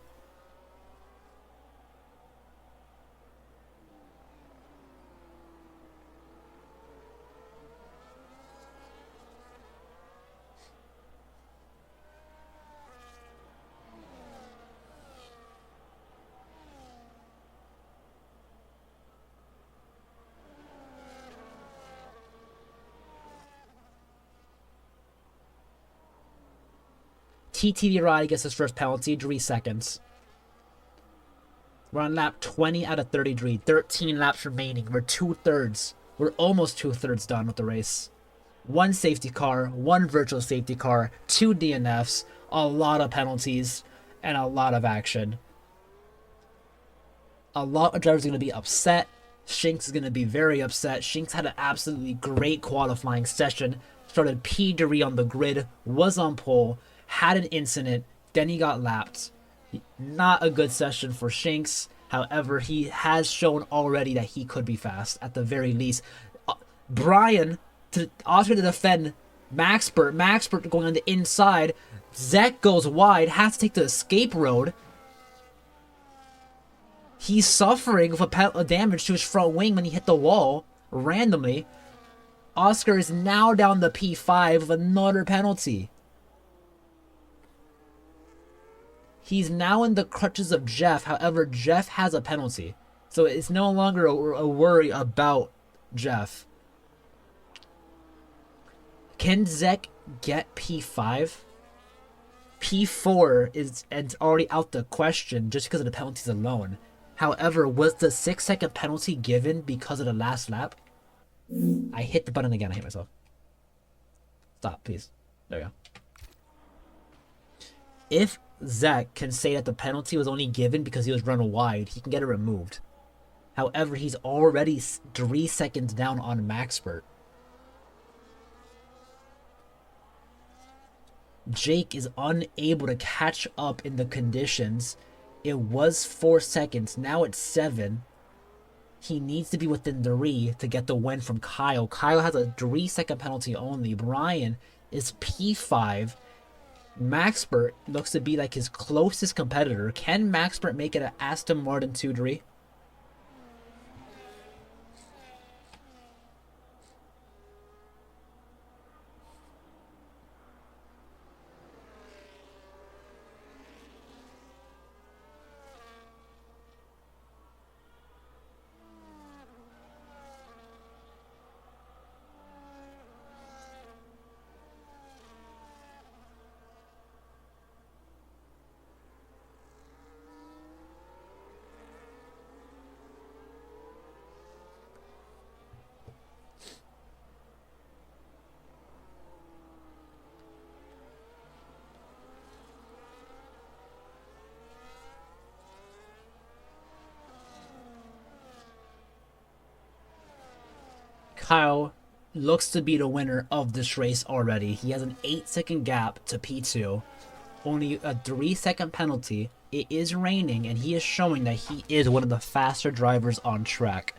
TTV Roddy gets his first penalty, 3 seconds. We're on lap 20 out of 33. 13 laps remaining. We're 2/3. We're almost 2/3 done with the race. 1 safety car, 1 virtual safety car, 2 DNFs, a lot of penalties, and a lot of action. A lot of drivers are going to be upset. Shinx is going to be very upset. Shinx had an absolutely great qualifying session. Started P3 on the grid, was on pole, had an incident, then he got lapped. Not a good session for Shinx. However, he has shown already that he could be fast, at the very least. Brian, Oscar to defend Maxpert. Maxpert going on the inside. Zek goes wide, has to take the escape road. He's suffering with a damage to his front wing when he hit the wall, randomly. Oscar is now down to P5 with another penalty. He's now in the clutches of Jeff. However, Jeff has a penalty. So it's no longer a worry about Jeff. Can Zek get P5? P4 is already out the question just because of the penalties alone. However, was the 6-second penalty given because of the last lap? I hit the button again. I hit myself. Stop, please. There we go. If Zek can say that the penalty was only given because he was run wide, he can get it removed. However, he's already 3 seconds down on Maxpert. Jake is unable to catch up in the conditions. It was 4 seconds. Now it's 7. He needs to be within 3 to get the win from Kyle. Kyle has a 3-second penalty only. Brian is P5. Maxpert looks to be like his closest competitor. Can Maxpert make it at Aston Martin 2-3? Kyle looks to be the winner of this race already. He has an 8-second gap to P2. Only a 3-second penalty. It is raining, and he is showing that he is one of the faster drivers on track.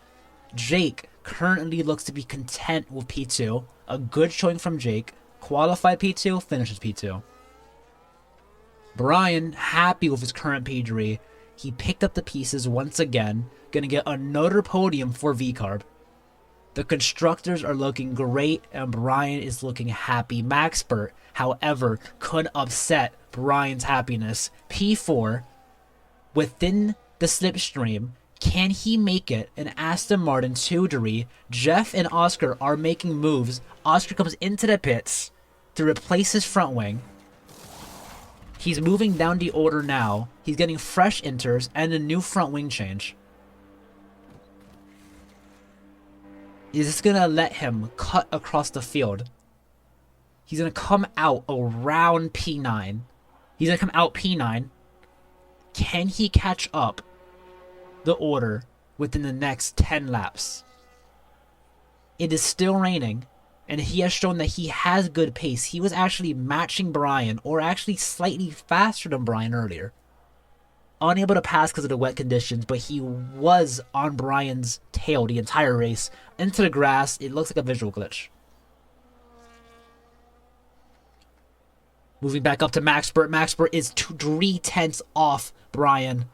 Jake currently looks to be content with P2. A good showing from Jake. Qualified P2, finishes P2. Brian, happy with his current P3. He picked up the pieces once again. Gonna get another podium for VCarb. The constructors are looking great, and Brian is looking happy. Maxpert, however, could upset Brian's happiness. P4, within the slipstream, can he make it? An Aston Martin 2-3. Jeff and Oscar are making moves. Oscar comes into the pits to replace his front wing. He's moving down the order now. He's getting fresh inters and a new front wing change. Is this gonna let him cut across the field? He's gonna come out around P9. He's gonna come out P9. Can he catch up the order within the next 10 laps? It is still raining, and he has shown that he has good pace. He was actually matching Brian, or actually slightly faster than Brian earlier. Unable to pass because of the wet conditions, but he was on Brian's tail the entire race. Into the grass, it looks like a visual glitch. Moving back up to Max Burt. Max Burt is 3/10 off Brian.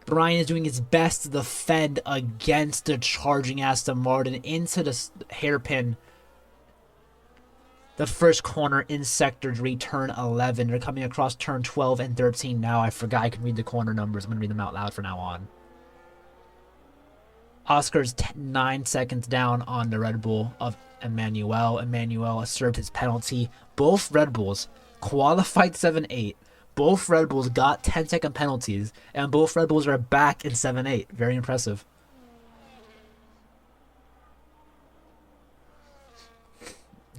Brian is doing his best to defend against the charging Aston Martin into the hairpin. The first corner in Sector 3, turn 11. They're coming across turn 12 and 13 now. I forgot I can read the corner numbers. I'm going to read them out loud from now on. Oscar's 9 seconds down on the Red Bull of Emmanuel. Emmanuel served his penalty. Both Red Bulls qualified 7-8. Both Red Bulls got 10-second penalties, and both Red Bulls are back in 7-8. Very impressive.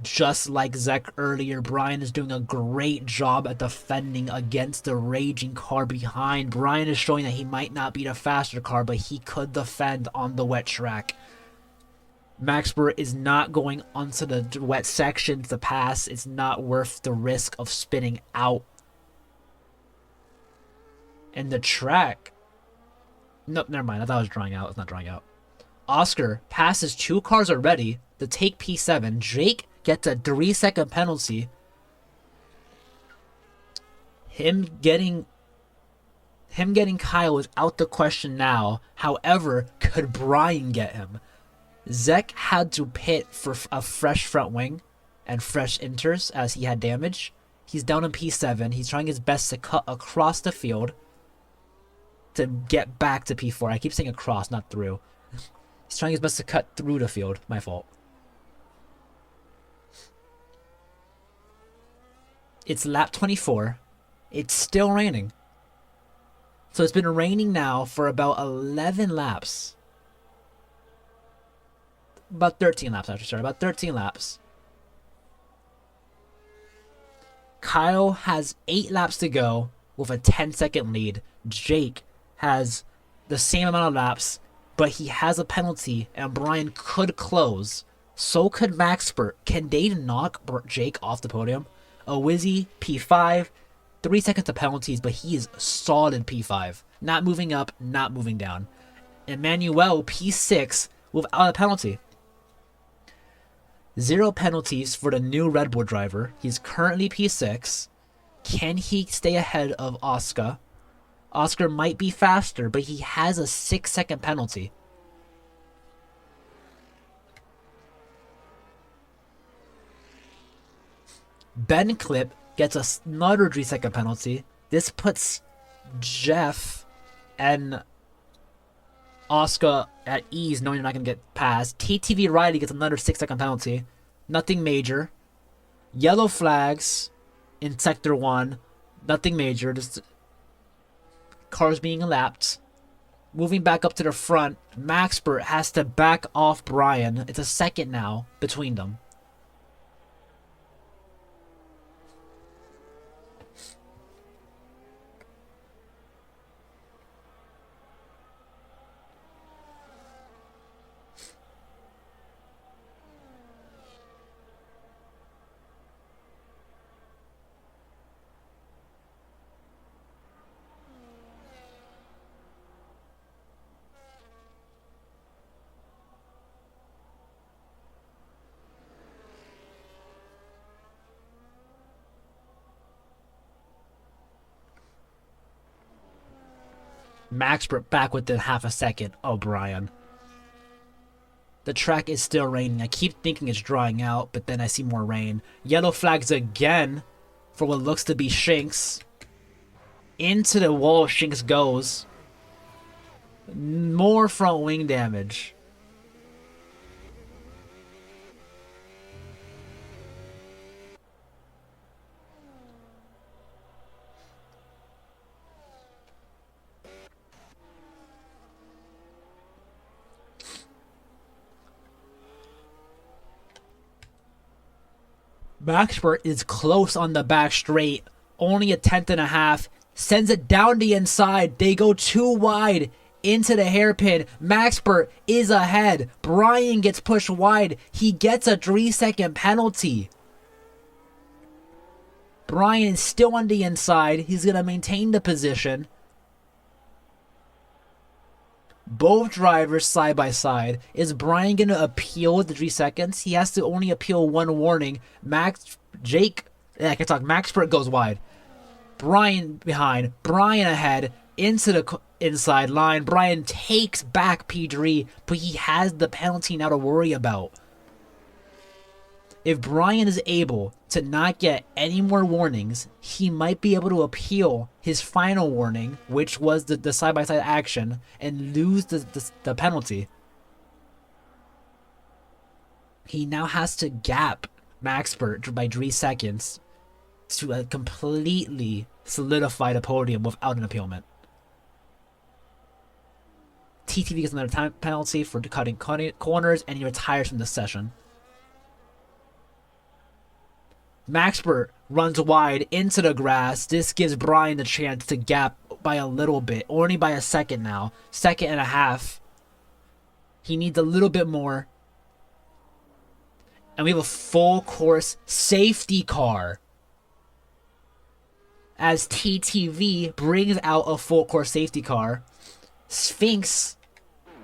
Just like Zek earlier, Brian is doing a great job at defending against the raging car behind. Brian is showing that he might not be the faster car, but he could defend on the wet track. Max Burt is not going onto the wet sections to pass. It's not worth the risk of spinning out. And the track... Nope, never mind. I thought it was drying out. It's not drying out. Oscar passes 2 cars already to take P7. Jake gets a 3-second penalty. Him getting Kyle is out the question now. However, could Brian get him? Zek had to pit for a fresh front wing and fresh inters as he had damage. He's down in P7. He's trying his best to cut across the field to get back to P4. I keep saying across, not through. He's trying his best to cut through the field. My fault. It's lap 24. It's still raining. So it's been raining now for about 11 laps. About 13 laps, actually. Sorry, about 13 laps. Kyle has 8 laps to go with a 10-second lead. Jake has the same amount of laps, but he has a penalty, and Brian could close. So could Max Burt. Can they knock Jake off the podium? Owizzy, P5, 3 seconds of penalties, but he is solid P5. Not moving up, not moving down. Emmanuel, P6, without a penalty. 0 penalties for the new Red Bull driver. He's currently P6. Can he stay ahead of Oscar? Oscar might be faster, but he has a 6-second penalty. Ben Clip gets another 3-second penalty. This puts Jeff and Oscar at ease, knowing they're not going to get past. TTV Riley gets another 6-second penalty. Nothing major. Yellow flags in Sector 1. Nothing major. Just cars being lapped. Moving back up to the front, Max Burt has to back off Brian. It's a second now between them. Max Burt back within half a second. Oh, Brian. The track is still raining. I keep thinking it's drying out, but then I see more rain. Yellow flags again for what looks to be Shinks. Into the wall Shinks goes. More front wing damage. Maxpert is close on the back straight, only a tenth and a half. Sends it down the inside. They go too wide into the hairpin. Maxpert is ahead. Brian gets pushed wide. He gets a 3-second penalty. Brian is still on the inside. He's going to maintain the position. Both drivers side by side. Is Brian going to appeal the 3 seconds? He has to only appeal one warning. Maxpert goes wide. Brian behind. Brian ahead into the inside line. Brian takes back P3, but he has the penalty now to worry about. If Brian is able to not get any more warnings, he might be able to appeal his final warning, which was the side-by-side action, and lose the penalty. He now has to gap Maxpert by 3 seconds to completely solidify the podium without an appealment. TTV gets another time penalty for cutting corners, and he retires from the session. Maxpert runs wide into the grass. This gives Brian the chance to gap by a little bit, only by a second now. Second and a half. He needs a little bit more. And we have a full course safety car as TTV brings out a full course safety car. Sphinx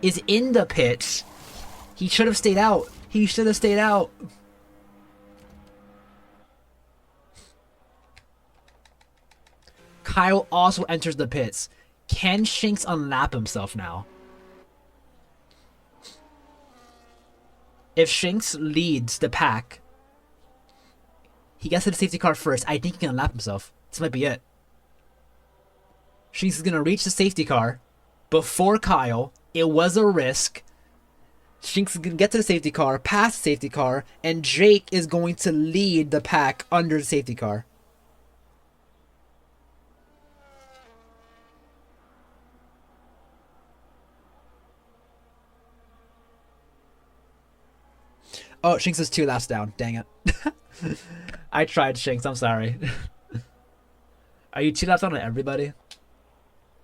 is in the pits. He should have stayed out. He should have stayed out. Kyle also enters the pits. Can Shinx unlap himself now? If Shinx leads the pack, he gets to the safety car first. I think he can unlap himself. This might be it. Shinx is going to reach the safety car before Kyle. It was a risk. Shinx is going to get to the safety car, pass the safety car, and Jake is going to lead the pack under the safety car. Oh, Shinx is 2 laps down. Dang it. I tried, Shinx. I'm sorry. Are you 2 laps down on everybody?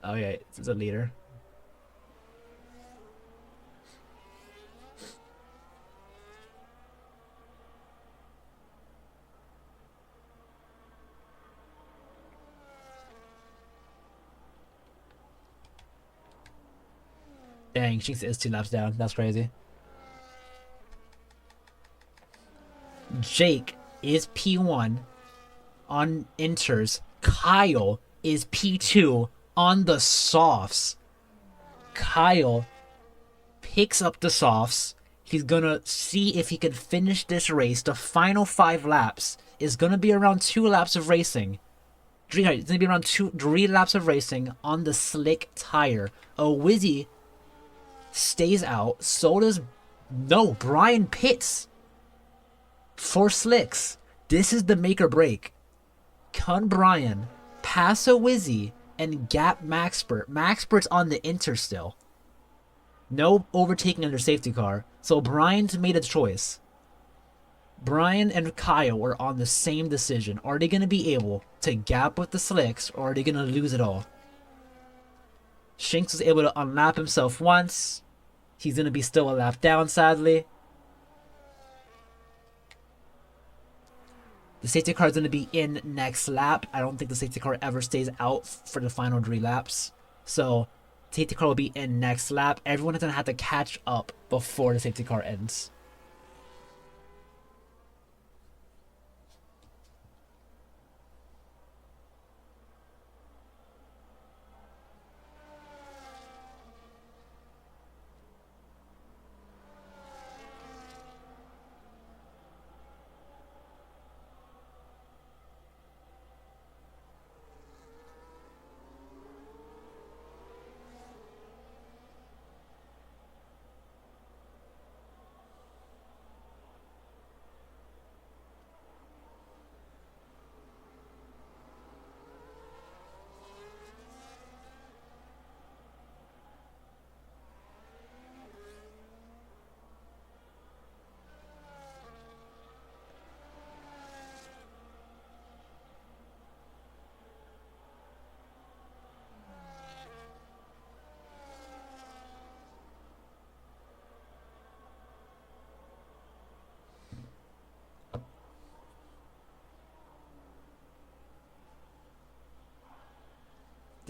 Oh, yeah. It's a leader. Dang, Shinx is 2 laps down. That's crazy. Jake is P1 on inters. Kyle is P2 on the softs. Kyle picks up the softs. He's gonna see if he can finish this race. The final 5 laps is gonna be around 2 laps of racing. It's gonna be around 3 laps of racing on the slick tire. Wizzy stays out. So does Brian pits for slicks. This is the make or break. Can Brian pass a Wizzy and gap Maxpert? Maxpert's on the inter still. No overtaking under safety car. So Brian's made a choice. Brian and Kyle were on the same decision. Are they going to be able to gap with the slicks, or are they going to lose it all? Shinx was able to unlap himself once. He's going to be still a lap down, sadly. The safety car is going to be in next lap. I don't think the safety car ever stays out for the final 3 laps. So, safety car will be in next lap. Everyone is going to have to catch up before the safety car ends.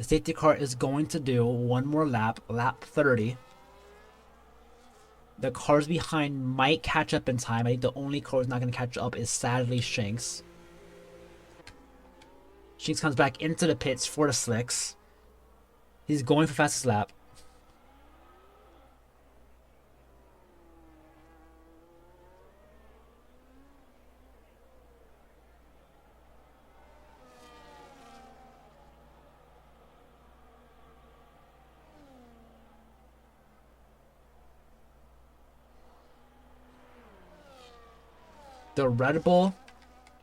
The safety car is going to do one more lap, lap 30. The cars behind might catch up in time. I think the only car who's not going to catch up is sadly Shanks. Shanks comes back into the pits for the slicks. He's going for fastest lap. The Red Bull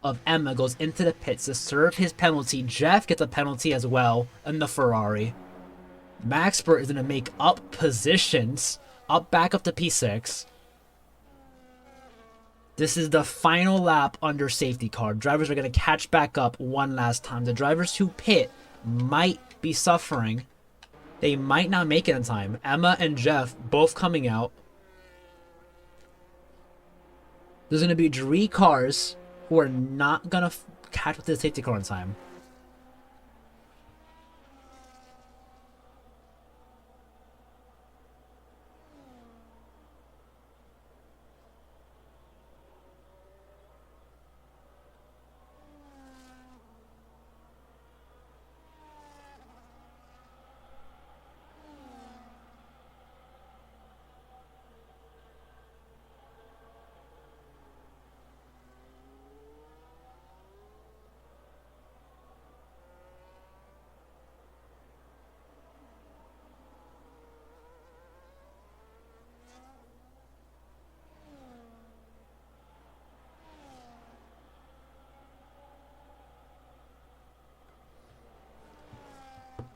of Emma goes into the pits to serve his penalty. Jeff gets a penalty as well in the Ferrari. Maxpert is going to make up positions, back up to P6. This is the final lap under safety car. Drivers are going to catch back up one last time. The drivers who pit might be suffering. They might not make it in time. Emma and Jeff both coming out. There's going to be 3 cars who are not going to catch up to the safety car in time.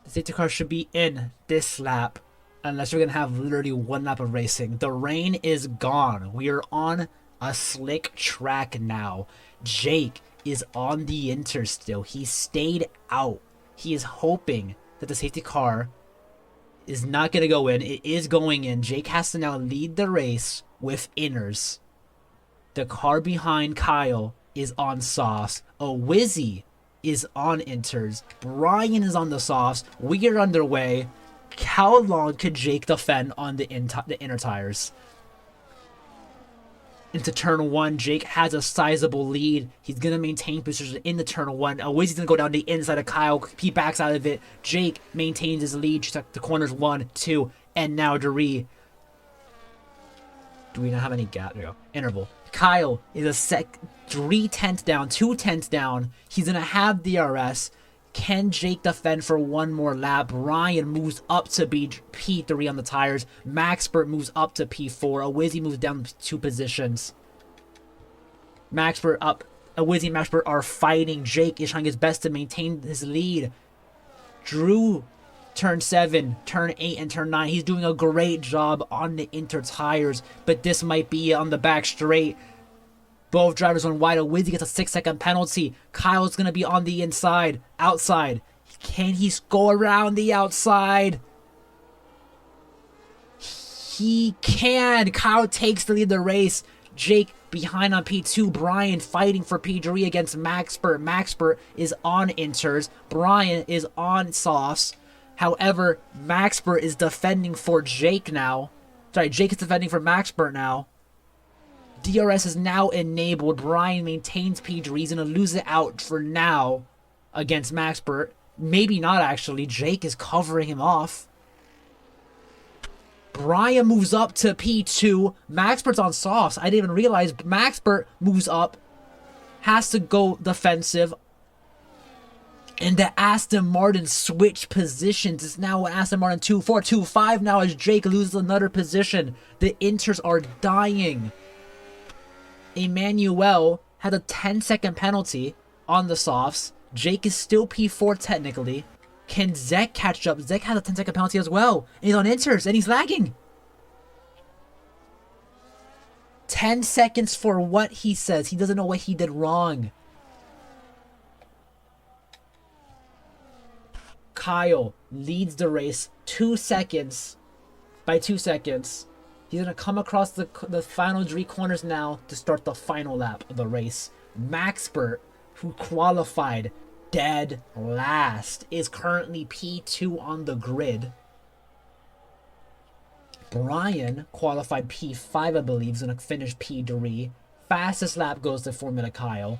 The safety car should be in this lap, unless we're going to have literally one lap of racing. The rain is gone. We are on a slick track now. Jake is on the inter still. He stayed out. He is hoping that the safety car is not going to go in. It is going in. Jake has to now lead the race with inners. The car behind Kyle is on softs. Wizzy is on inters. Brian is on the softs. We are underway. How long could Jake defend on the inner tires? Into turn 1, Jake has a sizable lead. He's going to maintain position in the turn 1. Wizzy's going to go down the inside of Kyle. He backs out of it. Jake maintains his lead. Check the corners 1, 2, and now Doree. Do we not have any gap? There we go. Interval. Kyle is a 3/10 down, 2/10 down. He's going to have DRS. Can Jake defend for one more lap? Brian moves up to P3 on the tires. Maxpert moves up to P4. Wizzy moves down 2 positions. Maxpert up. Wizzy and Maxpert are fighting. Jake is trying his best to maintain his lead. Drew, turn 7, turn 8, and turn 9. He's doing a great job on the inter tires, but this might be on the back straight. Both drivers on wide. Wizzy gets a 6-second penalty. Kyle's going to be on the inside. Outside. Can he go around the outside? He can. Kyle takes the lead of the race. Jake behind on P2. Brian fighting for P3 against Maxpert. Maxpert is on inters. Brian is on softs. However, Maxpert is defending for Jake now. Sorry, Jake is defending for Maxpert now. DRS is now enabled. Brian maintains P3. He's going to lose it out for now against Maxpert. Maybe not, actually. Jake is covering him off. Brian moves up to P2. Maxpert's on softs. I didn't even realize Maxpert moves up. Has to go defensive. And the Aston Martin switch positions. It's now Aston Martin 2-4, 2-5 now as Jake loses another position. The inters are dying. Emmanuel had a 10-second penalty on the softs. Jake is still P4 technically. Can Zek catch up? Zek has a 10-second penalty as well. And he's on inters and he's lagging. 10 seconds for what he says. He doesn't know what he did wrong. Kyle leads the race 2 seconds. By 2 seconds. He's going to come across the final 3 corners now to start the final lap of the race. Maxpert, who qualified dead last, is currently P2 on the grid. Brian qualified P5, I believe, is going to finish P3. Fastest lap goes to Formula Kyle.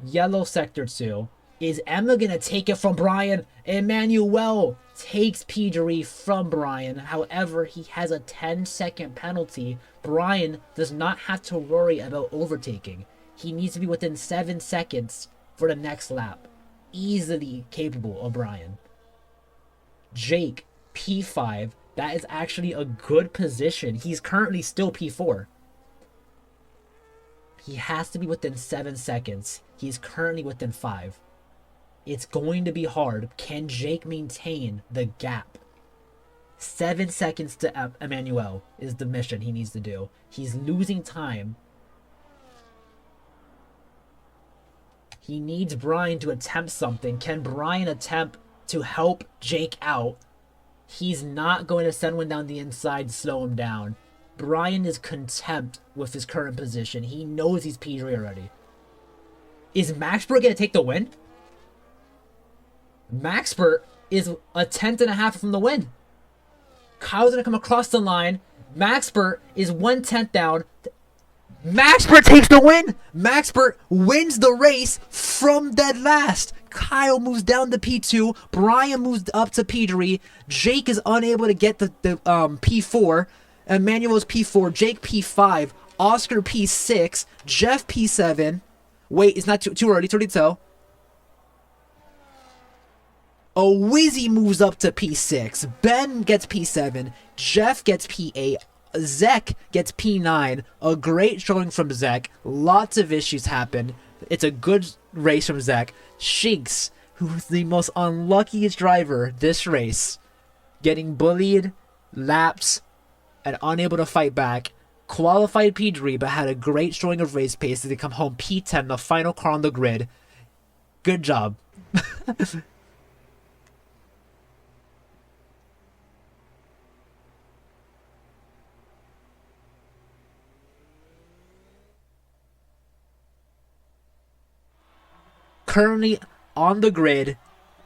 Yellow Sector 2. Is Emma going to take it from Brian? Emmanuel takes P3 from Brian. However, he has a 10-second penalty. Brian does not have to worry about overtaking. He needs to be within 7 seconds for the next lap. Easily capable of Brian. Jake, P5. That is actually a good position. He's currently still P4. He has to be within 7 seconds. He's currently within 5. It's going to be hard. Can Jake maintain the gap? 7 seconds to Emmanuel is the mission he needs to do. He's losing time. He needs Brian to attempt something. Can Brian attempt to help Jake out? He's not going to send one down the inside to slow him down. Brian is content with his current position. He knows he's P3 already. Is Maxpert going to take the win? Maxpert is a 10th from the win. Kyle's going to come across the line. Maxpert is 1/10 down. Maxpert takes the win. Maxpert wins the race from dead last. Kyle moves down to P2. Brian moves up to P3. Jake is unable to get the P4. Emmanuel's P4. Jake P5. Oscar P6. Jeff P7. Wait, it's not too early. Too early to tell. Wizzy moves up to P6. Ben gets P7. Jeff gets P8. Zek gets P9. A great showing from Zek. Lots of issues happen. It's a good race from Zek. Shinx, who's the most unluckiest driver this race, getting bullied, laps, and unable to fight back. Qualified P3, but had a great showing of race pace to come home P10, the final car on the grid. Good job. Currently on the grid,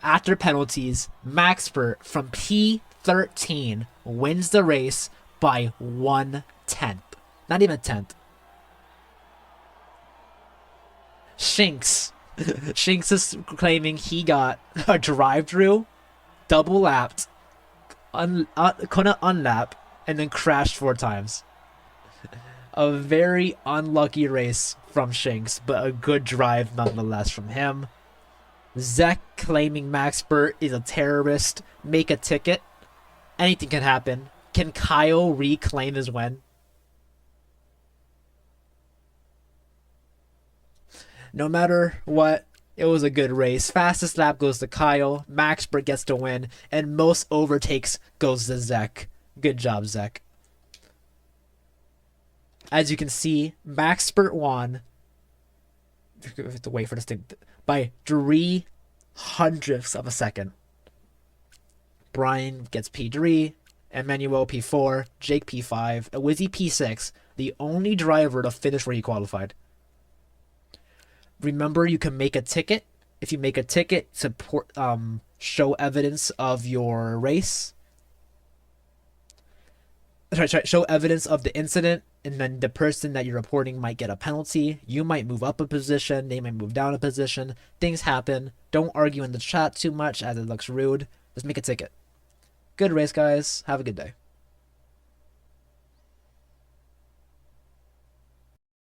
after penalties, Maxpert from P13 wins the race by 1/10. Not even a tenth. Shinx. Shinx is claiming he got a drive-through, double lapped, couldn't unlap, and then crashed 4 times. A very unlucky race from Shinx, but a good drive nonetheless from him. Zek claiming Maxpert is a terrorist. Make a ticket. Anything can happen. Can Kyle reclaim his win? No matter what, it was a good race. Fastest lap goes to Kyle. Maxpert gets the win. And most overtakes goes to Zek. Good job, Zek. As you can see, Maxpert won. We have to wait for this thing by 0.03 of a second. Brian gets P3, Emmanuel P4, Jake P5, Wizzy P6, the only driver to finish where he qualified. Remember, you can make a ticket. If you make a ticket, support, show evidence of your race. Show evidence of the incident, and then the person that you're reporting might get a penalty. You might move up a position. They might move down a position. Things happen. Don't argue in the chat too much as it looks rude. Just make a ticket. Good race, guys. Have a good day.